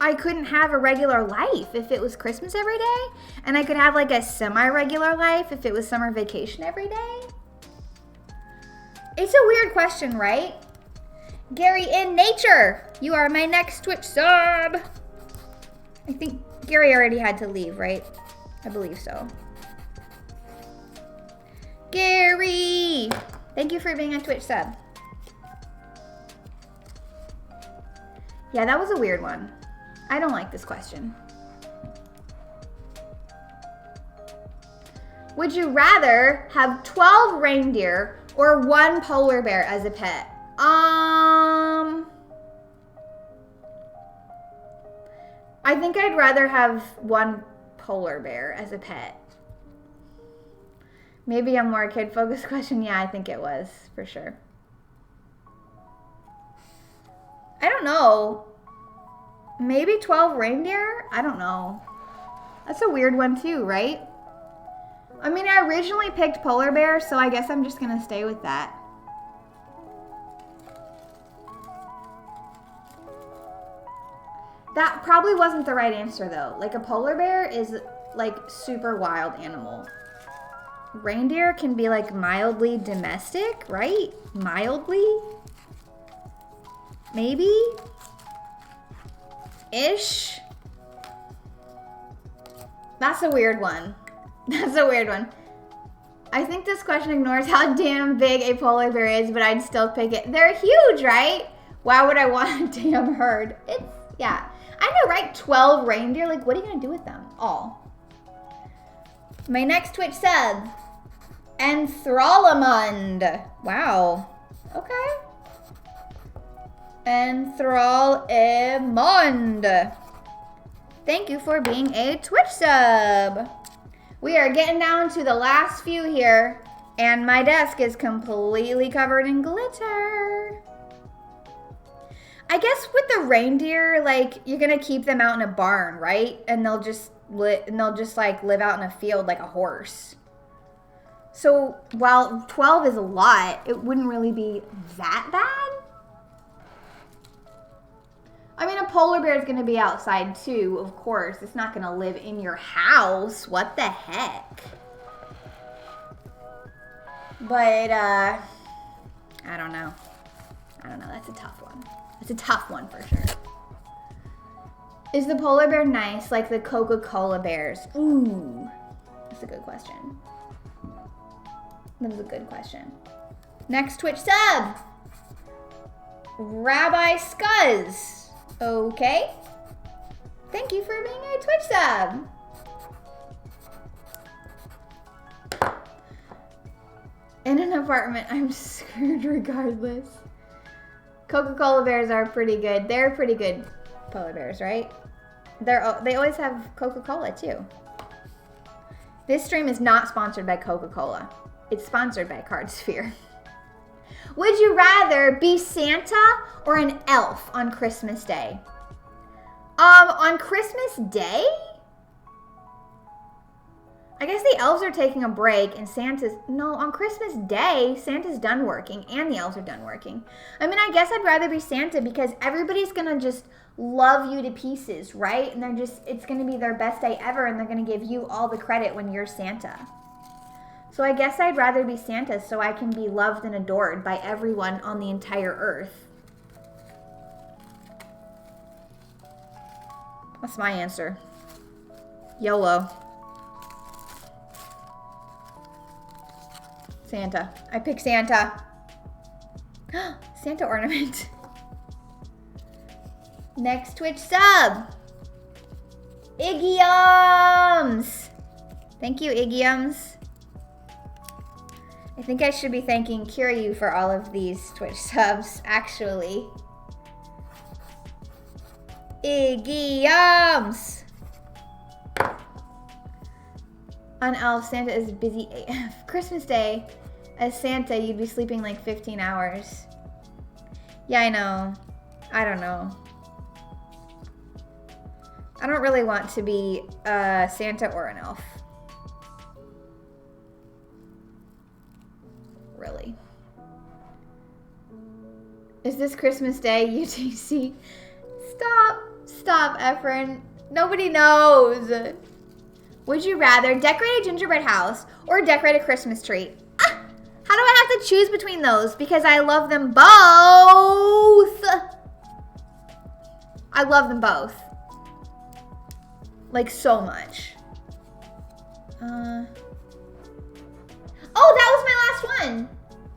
I couldn't have a regular life if it was Christmas every day, and I could have like a semi-regular life if it was summer vacation every day. It's a weird question, right? Gary in Nature, you are my next Twitch sub. I think Gary already had to leave, right? I believe so. Gary, thank you for being a Twitch sub. Yeah, that was a weird one. I don't like this question. Would you rather have 12 reindeer or 1 polar bear as a pet? I think I'd rather have 1 polar bear as a pet. Maybe a more kid-focused question. Yeah, I think it was, for sure. I don't know. Maybe 12 reindeer? I don't know. That's a weird one too, right? I mean, I originally picked polar bear, so I guess I'm just gonna stay with that. That probably wasn't the right answer though. Like, a polar bear is like super wild animal. Reindeer can be like mildly domestic, right? Mildly? Maybe? Ish? That's a weird one. That's a weird one. I think this question ignores how damn big a polar bear is, but I'd still pick it. They're huge, right? Why would I want a damn herd? It's, yeah. I know, right? 12 reindeer, like, what are you gonna do with them? All. My next Twitch sub. Enthralamund. Wow. Okay. Enthralamund. Thank you for being a Twitch sub. We are getting down to the last few here, and my desk is completely covered in glitter. I guess with the reindeer, like, you're gonna keep them out in a barn, right? And they'll just like live out in a field like a horse. So while 12 is a lot, it wouldn't really be that bad. I mean, a polar bear is going to be outside too, of course. It's not going to live in your house. What the heck? But, I don't know. That's a tough one. It's a tough one for sure. Is the polar bear nice like the Coca-Cola bears? Ooh, that's a good question. That was a good question. Next Twitch sub. Rabbi Scuzz. Okay. Thank you for being a Twitch sub. In an apartment, I'm screwed regardless. Coca-Cola bears are pretty good. They're pretty good polar bears, right? They always have Coca-Cola too. This stream is not sponsored by Coca-Cola. It's sponsored by Cardsphere. Would you rather be Santa or an elf on Christmas Day? On Christmas Day? I guess the elves are taking a break and no, on Christmas Day, Santa's done working and the elves are done working. I mean, I guess I'd rather be Santa because everybody's gonna just love you to pieces, right? And it's gonna be their best day ever and they're gonna give you all the credit when you're Santa. So I guess I'd rather be Santa so I can be loved and adored by everyone on the entire earth. That's my answer. YOLO. Santa. I pick Santa. Santa ornament. Next Twitch sub. Iggyums. Thank you, Iggyums. I think I should be thanking Kiryu for all of these Twitch subs, actually. Iggyums! On Elf, Santa is busy AF. Christmas Day, as Santa, you'd be sleeping like 15 hours. Yeah, I know. I don't know. I don't really want to be Santa or an elf. Really. Is this Christmas Day, UTC? Stop, Efren. Nobody knows. Would you rather decorate a gingerbread house or decorate a Christmas tree? How do I have to choose between those? Because I love them both. I love them both. Like so much. Oh, that was my last one.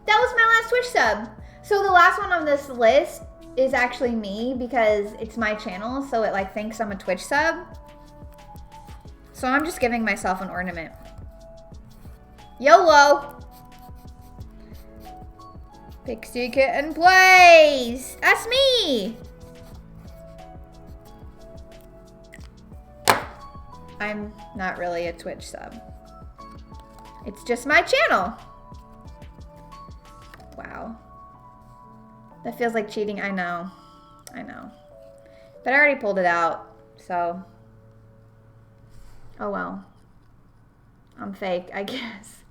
That was my last Twitch sub. So the last one on this list is actually me because it's my channel, so it like thinks I'm a Twitch sub. So I'm just giving myself an ornament. YOLO. Pixie Kitten Plays. That's me. I'm not really a Twitch sub. It's just my channel. Wow. That feels like cheating. I know. But I already pulled it out, so. Oh well. I'm fake, I guess.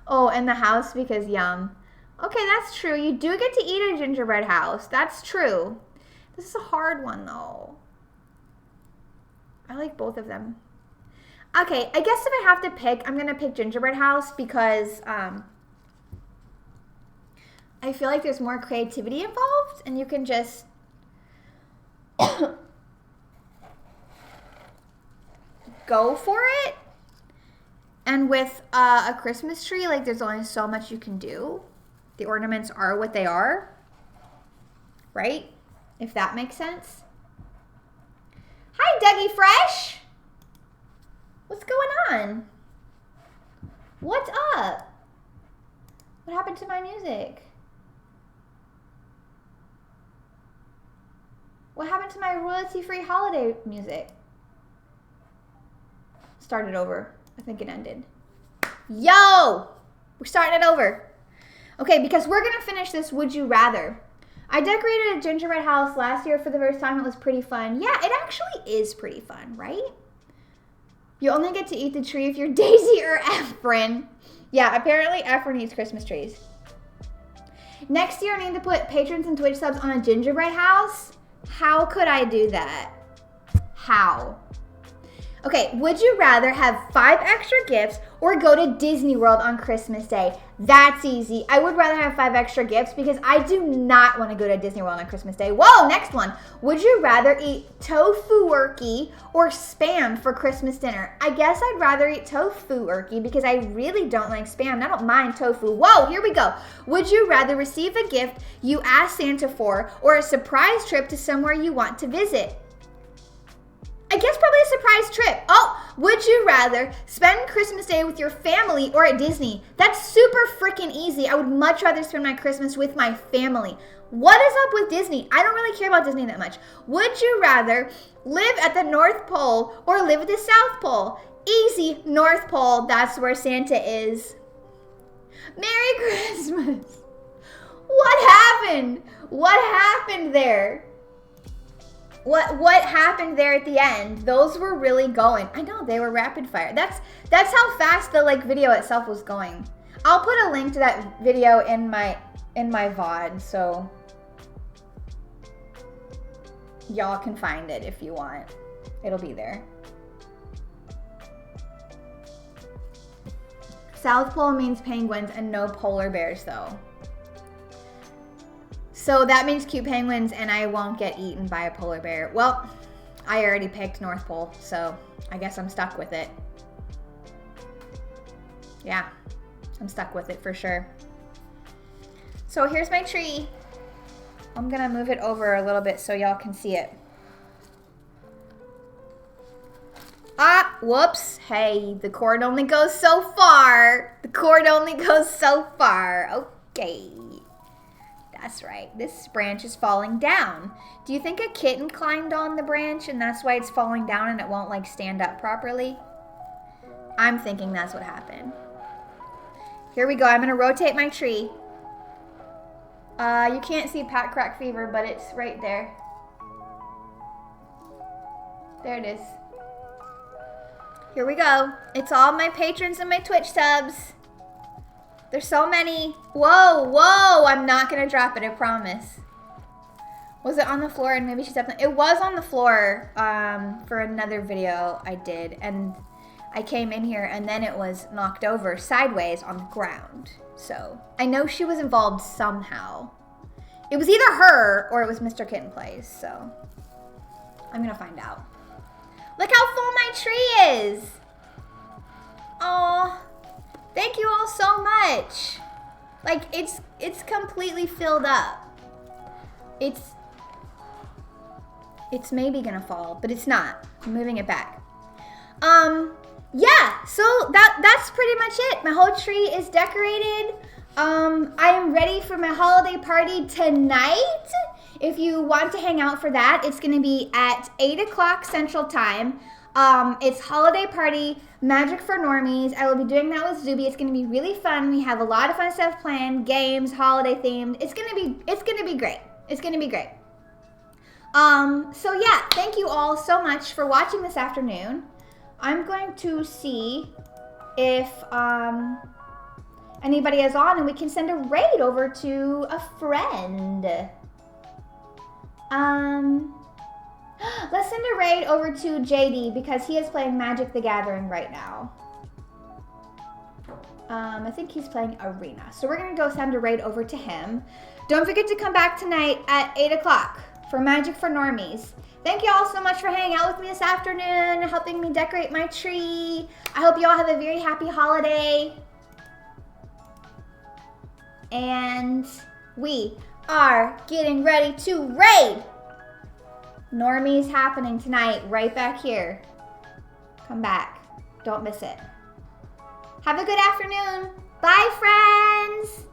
Oh, and the house because yum. Okay, that's true. You do get to eat a gingerbread house. That's true. This is a hard one though. I like both of them. Okay, I guess if I have to pick, I'm gonna pick gingerbread house because I feel like there's more creativity involved and you can just go for it. And with a Christmas tree, like there's only so much you can do. The ornaments are what they are, right? If that makes sense. Hi, Dougie Fresh. What's going on? What's up? What happened to my music? What happened to my royalty-free holiday music? Start it over. I think it ended. Yo! We're starting it over. Okay, because we're going to finish this Would You Rather. I decorated a gingerbread house last year for the first time. It was pretty fun. Yeah, it actually is pretty fun, right? You only get to eat the tree if you're Daisy or Efren. Yeah, apparently Efren eats Christmas trees. Next year, I need to put patrons and Twitch subs on a gingerbread house. How could I do that? How? Okay, would you rather have 5 extra gifts or go to Disney World on Christmas Day? That's easy. I would rather have 5 extra gifts because I do not want to go to Disney World on Christmas Day. Whoa, next one. Would you rather eat tofu-urky or Spam for Christmas dinner? I guess I'd rather eat tofu-urky because I really don't like Spam. I don't mind tofu. Whoa, here we go. Would you rather receive a gift you asked Santa for or a surprise trip to somewhere you want to visit? I guess probably a surprise trip. Oh, would you rather spend Christmas Day with your family or at Disney? That's super freaking easy. I would much rather spend my Christmas with my family. What is up with Disney? I don't really care about Disney that much. Would you rather live at the North Pole or live at the South Pole? Easy, North Pole. That's where Santa is. Merry Christmas. What happened? What happened there? What happened there at the end? Those were really going. I know, they were rapid fire. That's how fast the video itself was going. I'll put a link to that video in my VOD so y'all can find it if you want. It'll be there. South Pole means penguins and no polar bears though. So that means cute penguins and I won't get eaten by a polar bear. Well, I already picked North Pole, so I guess I'm stuck with it. Yeah, I'm stuck with it for sure. So here's my tree. I'm gonna move it over a little bit so y'all can see it. Ah, whoops. Hey, the cord only goes so far. The cord only goes so far. Okay. That's right. This branch is falling down. Do you think a kitten climbed on the branch and that's why it's falling down and it won't stand up properly? I'm thinking that's what happened. Here we go. I'm going to rotate my tree. You can't see Pat Crack Fever, but it's right there. There it is. Here we go. It's all my patrons and my Twitch subs. There's so many. Whoa, whoa. I'm not going to drop it, I promise. Was it on the floor and maybe she stepped on it? It was on the floor for another video I did. And I came in here and then it was knocked over sideways on the ground. So I know she was involved somehow. It was either her or it was Mr. Kitten Plays. So I'm going to find out. Look how full my tree is. Aw. Thank you all so much. It's completely filled up. It's maybe gonna fall, but it's not. I'm moving it back. Yeah, so that's pretty much it. My whole tree is decorated. I am ready for my holiday party tonight. If you want to hang out for that, it's gonna be at 8 o'clock Central Time. It's holiday party, magic for normies. I will be doing that with Zuby. It's gonna be really fun. We have a lot of fun stuff planned, games, holiday themed. It's gonna be great. It's gonna be great. So yeah, thank you all so much for watching this afternoon. I'm going to see if anybody is on and we can send a raid over to a friend. Let's send a raid over to JD because he is playing Magic the Gathering right now. I think he's playing Arena. So we're going to go send a raid over to him. Don't forget to come back tonight at 8 o'clock for Magic for Normies. Thank you all so much for hanging out with me this afternoon, helping me decorate my tree. I hope you all have a very happy holiday. And we are getting ready to raid. Normies happening tonight, right back here. Come back. Don't miss it. Have a good afternoon. Bye, friends.